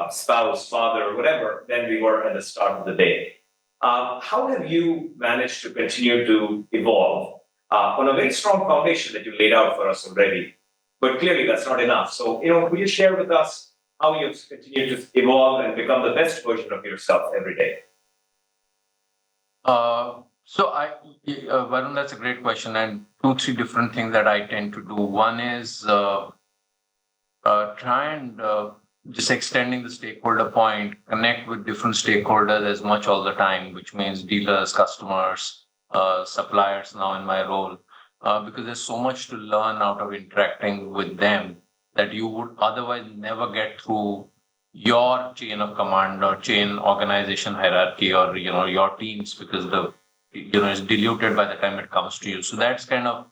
spouse, father, whatever, than we were at the start of the day. How have you managed to continue to evolve on a very strong foundation that you laid out for us already? But clearly that's not enough. So, will you share with us how you've continued to evolve and become the best version of yourself every day? Varun, that's a great question. And 2-3 different things that I tend to do. One is try and just extending the stakeholder point, connect with different stakeholders as much all the time, which means dealers, customers, suppliers now in my role, because there's so much to learn out of interacting with them that you would otherwise never get through your chain of command or chain organization hierarchy or, your teams, because it's diluted by the time it comes to you. So that's kind of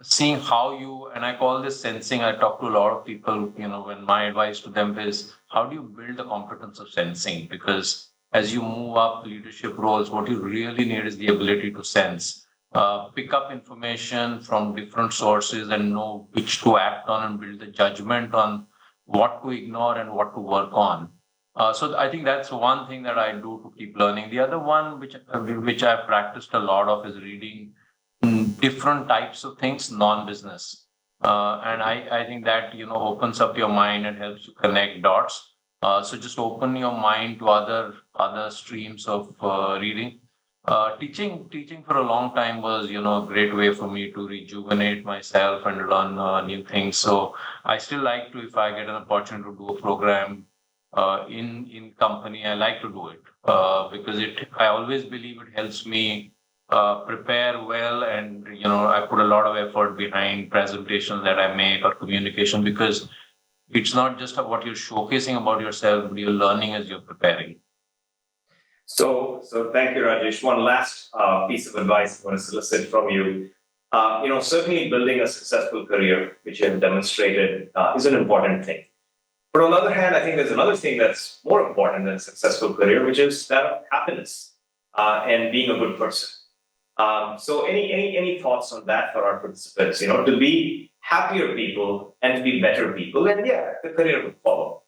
seeing how you, and I call this sensing. I talk to a lot of people, when my advice to them is, how do you build the competence of sensing? Because as you move up leadership roles, what you really need is the ability to sense, pick up information from different sources and know which to act on and build the judgment on what to ignore and what to work on. So I think that's one thing that I do to keep learning. The other one, which I've practiced a lot of, is reading different types of things, non-business. And I think that, opens up your mind and helps you connect dots. So just open your mind to other streams of reading. Teaching for a long time was, a great way for me to rejuvenate myself and learn new things. So I still like to, if I get an opportunity to do a program in company, I like to do it because I always believe it helps me prepare well, and I put a lot of effort behind presentations that I make or communication, because it's not just what you're showcasing about yourself, but you're learning as you're preparing. So thank you, Rajesh. One last piece of advice I want to solicit from you. Certainly building a successful career, which you have demonstrated, is an important thing. But on the other hand, I think there's another thing that's more important than a successful career, which is that of happiness and being a good person. So any thoughts on that for our participants? To be happier people and to be better people, and yeah, the career will follow.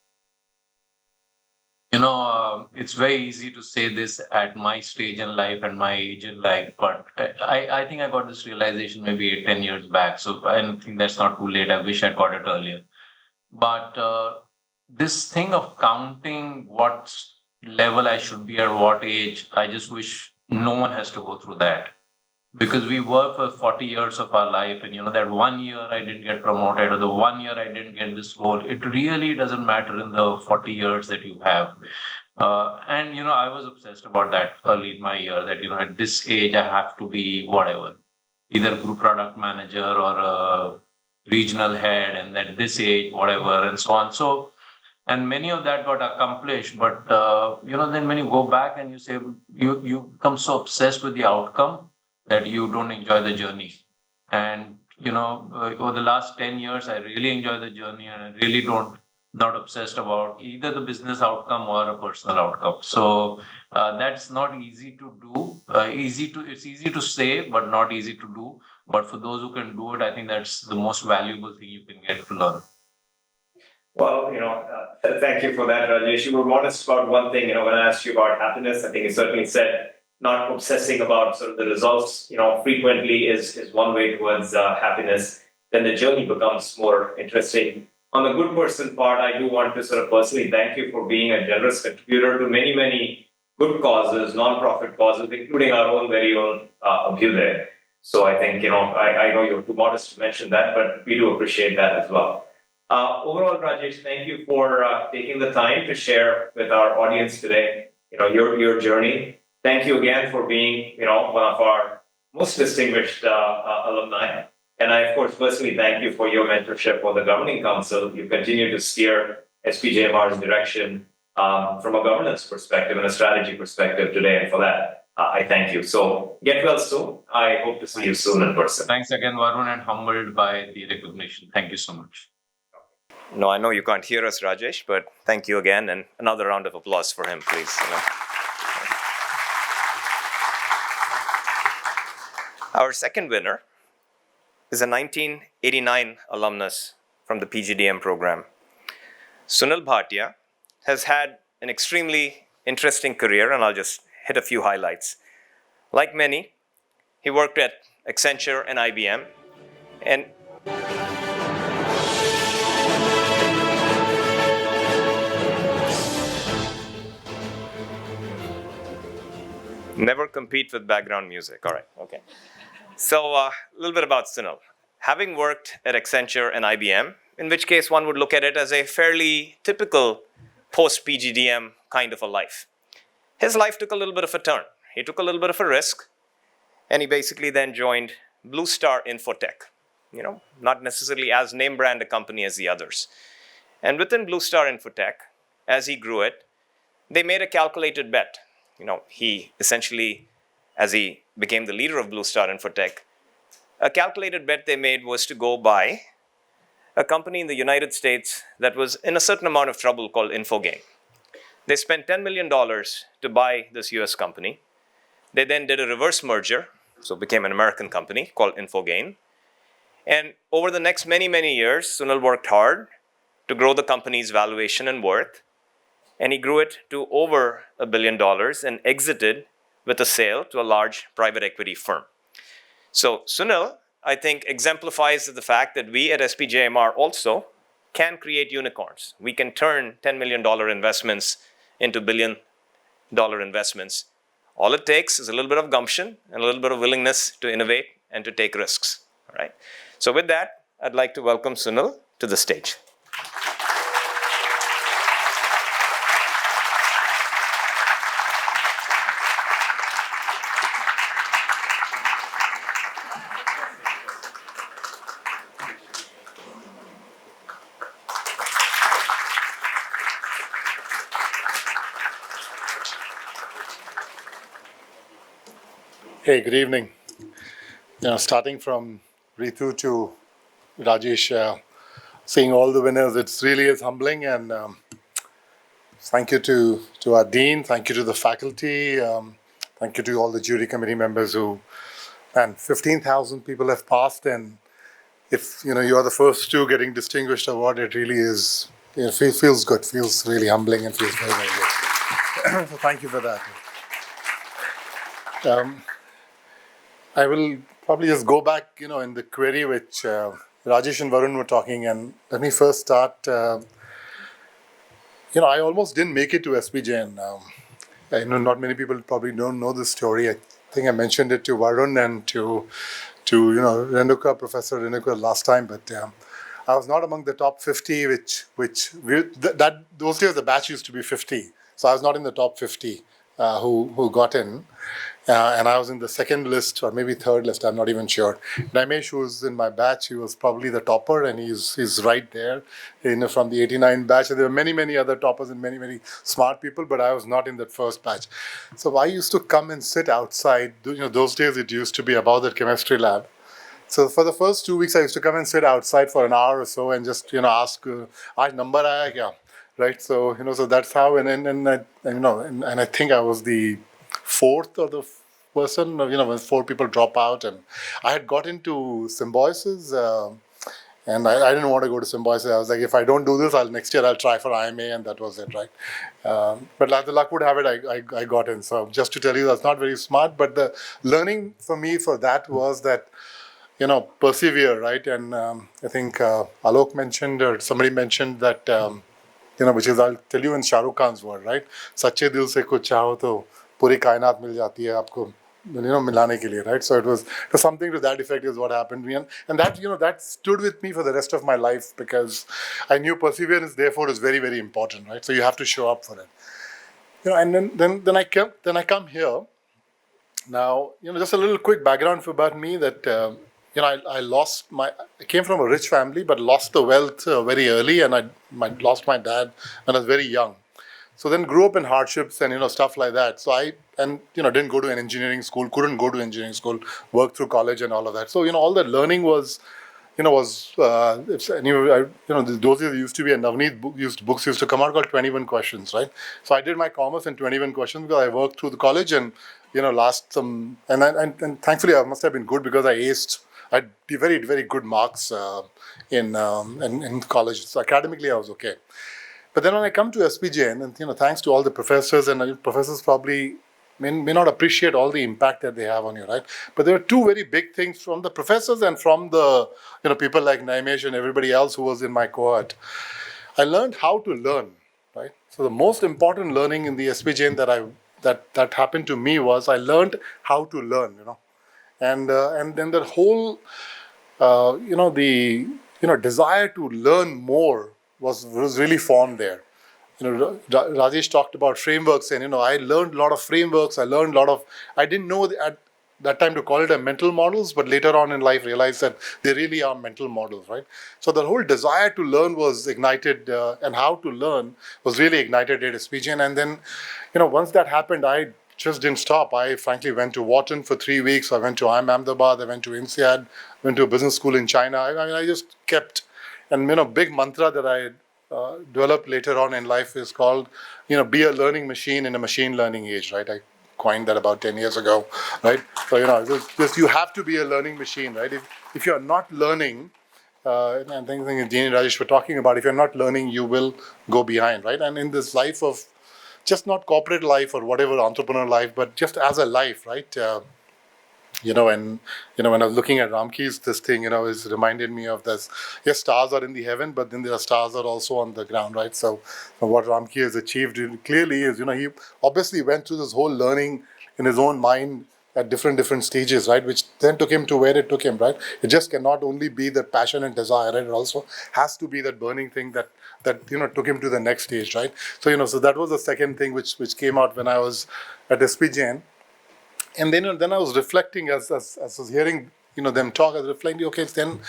It's very easy to say this at my stage in life and my age in life, but I think I got this realization maybe 10 years back. So I think that's not too late. I wish I got it earlier. But this thing of counting what level I should be at what age, I just wish no one has to go through that. Because we work for 40 years of our life, and that 1 year I didn't get promoted, or the 1 year I didn't get this role, it really doesn't matter in the 40 years that you have. And I was obsessed about that early in my year, that at this age I have to be whatever, either group product manager or a regional head, and at this age whatever, and so on. So, and many of that got accomplished, but then when you go back and you say you become so obsessed with the outcome that you don't enjoy the journey. And over the last 10 years I really enjoy the journey, and I really not obsessed about either the business outcome or a personal outcome. So that's not easy to do. It's easy to say, but not easy to do. But for those who can do it, I think that's the most valuable thing you can get to learn. Well, thank you for that, Rajesh. You were modest about one thing. When I asked you about happiness, I think you certainly said not obsessing about sort of the results, frequently is one way towards happiness. Then the journey becomes more interesting. On the good person part, I do want to sort of personally thank you for being a generous contributor to many, many good causes, non-profit causes, including our own very own Abhyuday. So I think, I know you're too modest to mention that, but we do appreciate that as well. Overall, Rajesh, thank you for taking the time to share with our audience today, your journey. Thank you again for being, one of our most distinguished alumni. And I, of course, personally thank you for your mentorship on the Governing Council. You continue to steer SPJIMR's direction from a governance perspective and a strategy perspective today. And for that, I thank you. So get well soon. I hope to see you soon in person. Thanks again, Varun, and humbled by the recognition. Thank you so much. No, I know you can't hear us, Rajesh, but thank you again. And another round of applause for him, please. Our second winner is a 1989 alumnus from the PGDM program. Sunil Bhatia has had an extremely interesting career, and I'll just hit a few highlights. Like many, he worked at Accenture and IBM, and never compete with background music. All right, okay. So a little bit about Sunil. Having worked at Accenture and IBM, in which case one would look at it as a fairly typical post-PGDM kind of a life. His life took a little bit of a turn. He took a little bit of a risk, and he basically then joined Blue Star Infotech, not necessarily as name brand a company as the others. And within Blue Star Infotech, as he grew it, they made a calculated bet. He essentially, as he became the leader of Blue Star Infotech, a calculated bet they made was to go buy a company in the United States that was in a certain amount of trouble called Infogain. They spent $10 million to buy this US company. They then did a reverse merger, so it became an American company called Infogain. And over the next many, many years, Sunil worked hard to grow the company's valuation and worth. And he grew it to over $1 billion and exited with a sale to a large private equity firm. So Sunil, I think, exemplifies the fact that we at SPJIMR also can create unicorns. We can turn $10 million investments into $1 billion investments. All it takes is a little bit of gumption and a little bit of willingness to innovate and to take risks. All right. So with that, I'd like to welcome Sunil to the stage. Hey, good evening. Starting from Ritu to Rajesh, seeing all the winners. It's really is humbling, and thank you to our dean. Thank you to the faculty. Thank you to all the jury committee members who, and 15,000 people have passed, and if you are the first two getting distinguished award, it really is. Feels good. Feels really humbling, and feels very, very good. So thank you for that. I will probably just go back, in the query which Rajesh and Varun were talking, and let me first start. I almost didn't make it to SPJN. I know not many people probably don't know this story. I think I mentioned it to Varun and to Renuka, Professor Renuka last time, but I was not among the top 50, those days the batch used to be 50, so I was not in the top 50 who got in. And I was in the second list or maybe third list, I'm not even sure. Naimesh, who was in my batch, he was probably the topper, and he's right there, from the 89 batch. And there were many, many other toppers and many, many smart people, but I was not in that first batch. So I used to come and sit outside. Those days it used to be above the chemistry lab. So for the first 2 weeks, I used to come and sit outside for an hour or so and just, ask, "Aaj number aaya kya?" Right? So, so that's how, and I think I was the fourth or the person, when four people drop out, and I had got into symbiosis, and I didn't want to go to symbiosis. I was like, if I don't do this, next year I'll try for IMA, and that was it, right? But like the luck would have it, I got in. So just to tell you, that's not very smart, but the learning for me for that was that, persevere, right? And I think Alok mentioned, or somebody mentioned that, which is, I'll tell you in Shah Rukh Khan's word, right? Sache dil se kuch chaho to puri kainat mil jati hai aapko, milane ke liye, right? So it was something to that effect is what happened to me. And that, that stood with me for the rest of my life, because I knew perseverance, therefore, is very, very important, right? So you have to show up for it. And then I come here. Now, just a little quick background about me that, I came from a rich family, but lost the wealth very early, and I lost my dad when I was very young. So then grew up in hardships and, stuff like that. So didn't go to an engineering school, couldn't go to engineering school, worked through college and all of that. So, all that learning was, those days there used to be a Navneet books used to come out called 21 questions, right? So I did my commerce in 21 questions because I worked through the college and, and thankfully I must have been good because I aced. I had very, very good marks in college. So academically, I was okay. But then when I come to SPJN, and thanks to all the professors, and professors probably may not appreciate all the impact that they have on you, right? But there are two very big things from the professors and from the people like Naimesh and everybody else who was in my cohort. I learned how to learn, right? So the most important learning in the SPJN that happened to me was I learned how to learn, and then the whole desire to learn more was really formed there. Rajesh talked about frameworks, and I learned a lot of frameworks. I learned a lot of. I didn't know at that time to call it a mental models, but later on in life realized that they really are mental models, right? So the whole desire to learn was ignited, and how to learn was really ignited at SPJN. And then, once that happened, I just didn't stop. I frankly went to Wharton for 3 weeks. I went to IIM Ahmedabad. I went to INSEAD. Went to a business school in China. I just kept, and big mantra that I developed later on in life is called, be a learning machine in a machine learning age, right? I coined that about 10 years ago, right? So, just you have to be a learning machine, right? If you're not learning, and I think Dean and Rajesh were talking about, if you're not learning, you will go behind, right? And in this life of, just not corporate life or whatever, entrepreneur life, but just as a life, right? And when I was looking at Ramki's this thing, it reminded me of this. Yes, stars are in the heaven, but then there are stars that are also on the ground, right? So what Ramki has achieved clearly is, he obviously went through this whole learning in his own mind at different stages, right? Which then took him to where it took him, right? It just cannot only be that passion and desire, right? It also has to be that burning thing that took him to the next stage, right? So so that was the second thing which came out when I was at SPJN. And then I was reflecting as I was hearing them talk. I was reflecting, okay, then.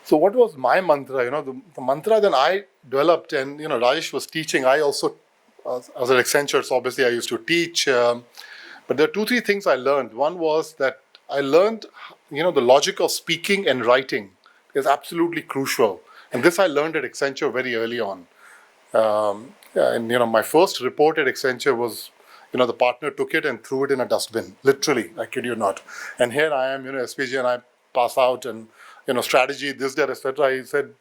So what was my mantra? The mantra that I developed, and Rajesh was teaching. I also I was at Accenture, so obviously I used to teach. But there are 2-3 things I learned. One was that I learned, the logic of speaking and writing is absolutely crucial. And this I learned at Accenture very early on. And my first report at Accenture was, the partner took it and threw it in a dustbin. Literally, I kid you not. And here I am, SPG, and I pass out and strategy, this, that, etc. He said,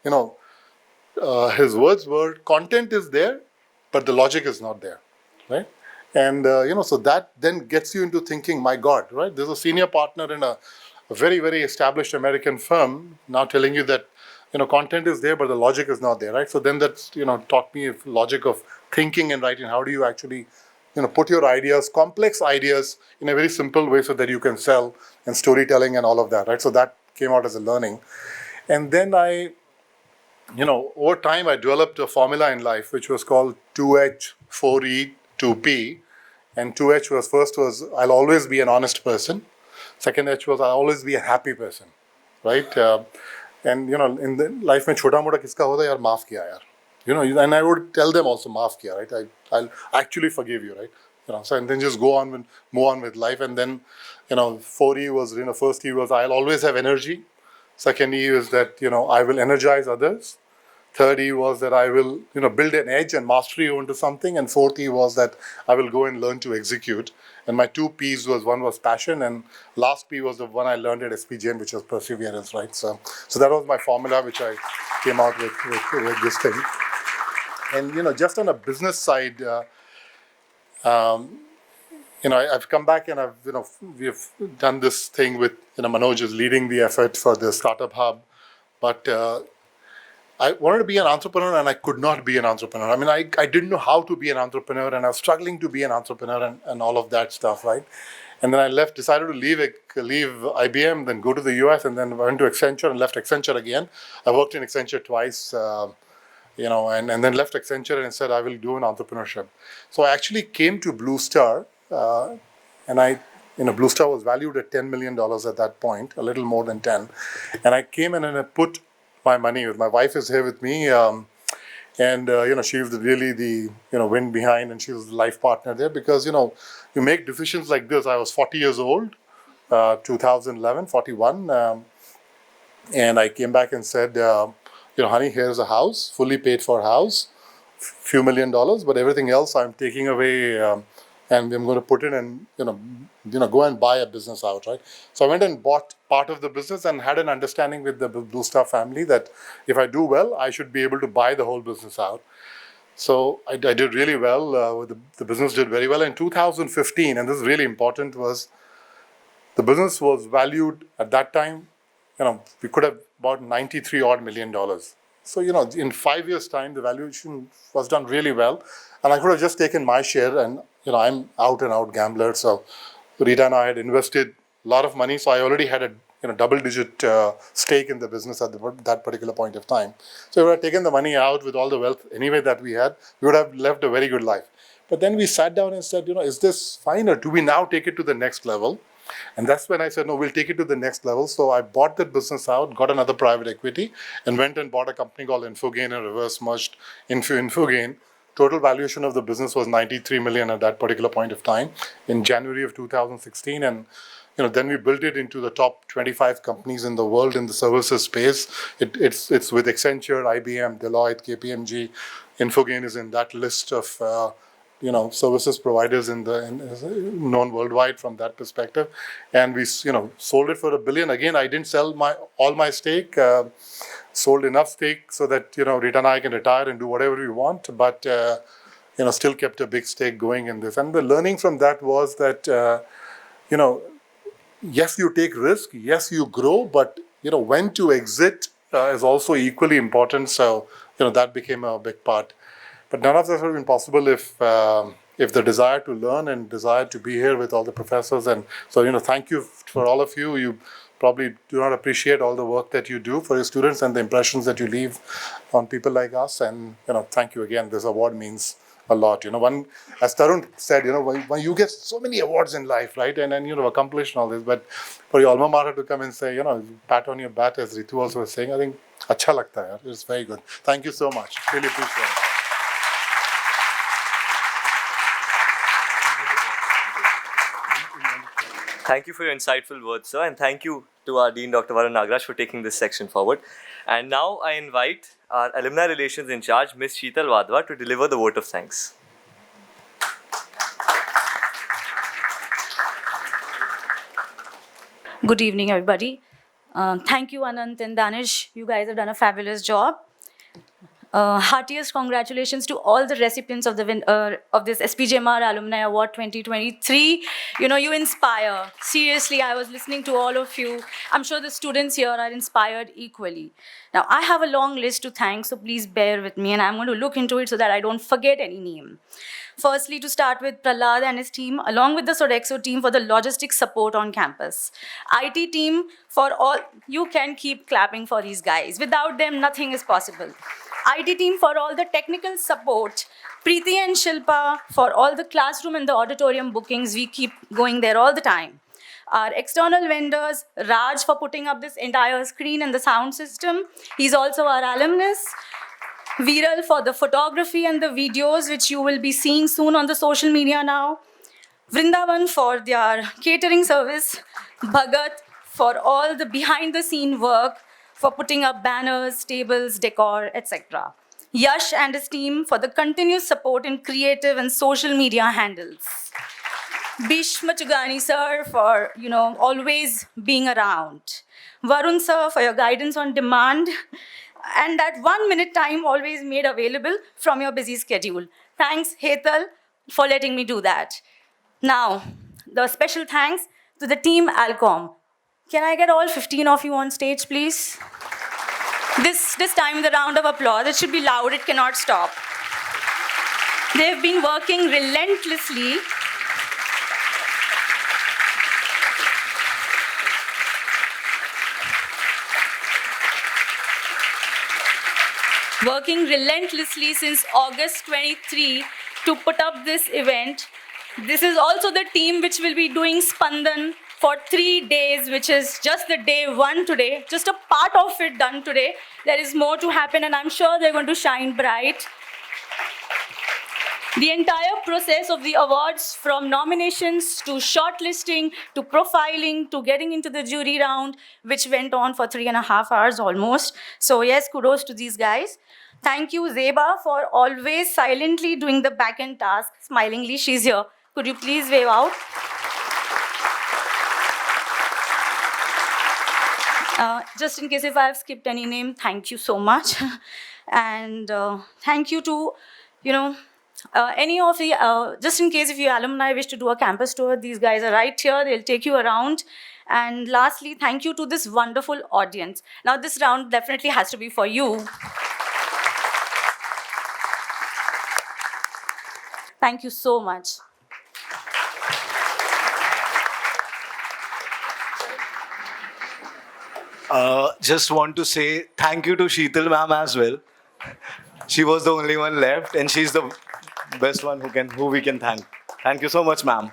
his words were, content is there, but the logic is not there, right? And so that then gets you into thinking, my God, right? There's a senior partner in a very, very established American firm now telling you that content is there, but the logic is not there, right? So then that's taught me of logic of thinking and writing. How do you actually put your ideas, complex ideas, in a very simple way so that you can sell, and storytelling and all of that, right? So that came out as a learning. And then over time, I developed a formula in life which was called 2H, 4E, 2P. And 2H was I'll always be an honest person. Second H was I'll always be a happy person, right? And in the life mein chota mota kiska hota yaar, maaf kiya yaar. And I would tell them also maaf kiya, right? I'll actually forgive you, right? So and then just move on with life. And then 4E was first E was I'll always have energy. Second E is that I will energize others. Third E was that I will build an edge and mastery onto something. And fourth E was that I will go and learn to execute. And my two P's was, one was passion, and last P was the one I learned at SPJIMR, which was perseverance, right? So that was my formula, which I came out with this thing. And just on a business side, I've come back and we've done this thing with Manoj is leading the effort for the startup hub, but I wanted to be an entrepreneur and I could not be an entrepreneur. I mean, I didn't know how to be an entrepreneur, and I was struggling to be an entrepreneur and all of that stuff, right? And then I decided to leave IBM, then go to the US, and then went to Accenture and left Accenture again. I worked in Accenture twice, and then left Accenture and said, I will do an entrepreneurship. So I actually came to Blue Star, and Blue Star was valued at $10 million at that point, a little more than 10. And I came in and I put my money. My wife is here with me, and she was really the wind behind, and she was the life partner there, because you make decisions like this. I was 40 years old, 2011, 41, and I came back and said, honey, here's a house, fully paid for house, few $1 million, but everything else I'm taking away, and I'm going to put it in, go and buy a business out, right? So I went and bought part of the business and had an understanding with the Blue Star family that if I do well, I should be able to buy the whole business out. So I did really well. The business did very well. In 2015, and this is really important, was the business was valued at that time, we could have bought $93 million. So, in 5 years' time, the valuation was done really well. And I could have just taken my share, and, I'm out and out gambler. So Rita and I had invested a lot of money. So I already had a double-digit stake in the business at that particular point of time. So if we had taken the money out with all the wealth anyway that we had, we would have left a very good life. But then we sat down and said, is this fine, or do we now take it to the next level? And that's when I said, no, we'll take it to the next level. So I bought that business out, got another private equity, and went and bought a company called Infogain and reverse merged into Infogain. Total valuation of the business was $93 million at that particular point of time in January of 2016. And then we built it into the top 25 companies in the world in the services space. It's with Accenture, IBM, Deloitte, KPMG. Infogain is in that list of services providers known worldwide from that perspective. And we sold it for $1 billion. Again, I didn't sell all my stake. Sold enough stake so that Rita and I can retire and do whatever we want, but still kept a big stake going in this. And the learning from that was that yes, you take risk, yes, you grow, but when to exit is also equally important. So that became a big part. But none of that would have been possible if the desire to learn and desire to be here with all the professors. And so thank you for all of you. You probably do not appreciate all the work that you do for your students and the impressions that you leave on people like us. And thank you again. This award means a lot. As Tarun said, when you get so many awards in life, right, and accomplished all this, but for your alma mater to come and say, pat on your back, as Ritu also was saying, I think acha lagta hai. It's very good. Thank you so much. Really appreciate it. Thank you for your insightful words, sir, and thank you to our Dean, Dr. Varun Nagraj, for taking this section forward. And now I invite our Alumni Relations in charge, Ms. Sheetal Wadhwa, to deliver the vote of thanks. Good evening, everybody. Thank you, Anant and Danish. You guys have done a fabulous job. Heartiest congratulations to all the recipients of this SPJIMR Alumni Award 2023. You know, you inspire. Seriously, I was listening to all of you. I'm sure the students here are inspired equally. Now, I have a long list to thank, so please bear with me, and I'm going to look into it so that I don't forget any name. Firstly, to start with Prahlad and his team, along with the Sodexo team for the logistics support on campus. IT team for all, you can keep clapping for these guys. Without them, nothing is possible. IT team for all the technical support. Preeti and Shilpa for all the classroom and the auditorium bookings. We keep going there all the time. Our external vendors, Raj for putting up this entire screen and the sound system. He's also our alumnus. Viral for the photography and the videos, which you will be seeing soon on the social media now. Vrindavan for their catering service. Bhagat for all the behind-the-scene work, for putting up banners, tables, decor, etc. Yash and his team for the continuous support in creative and social media handles. Bhishma Chugani sir for, always being around. Varun sir for your guidance on demand. And that 1 minute time always made available from your busy schedule. Thanks, Hetal, for letting me do that. Now, the special thanks to the team Alcom. Can I get all 15 of you on stage, please? This time, the round of applause, it should be loud, it cannot stop. They've been working relentlessly since August 23 to put up this event. This is also the team which will be doing SPandan for 3 days, which is just the day 1 today, just a part of it done today. There is more to happen, and I'm sure they're going to shine bright. The entire process of the awards, from nominations to shortlisting to profiling to getting into the jury round, which went on for 3.5 hours almost. So yes, kudos to these guys. Thank you, Zeba, for always silently doing the back-end task. Smilingly, she's here. Could you please wave out? Just in case if I have skipped any name, thank you so much. And thank you to, any of the, just in case if you alumni wish to do a campus tour, these guys are right here. They'll take you around. And lastly, thank you to this wonderful audience. Now, this round definitely has to be for you. Thank you so much. Just want to say thank you to Sheetal ma'am as well. She was the only one left, and she's the best one who we can thank. Thank you so much, ma'am.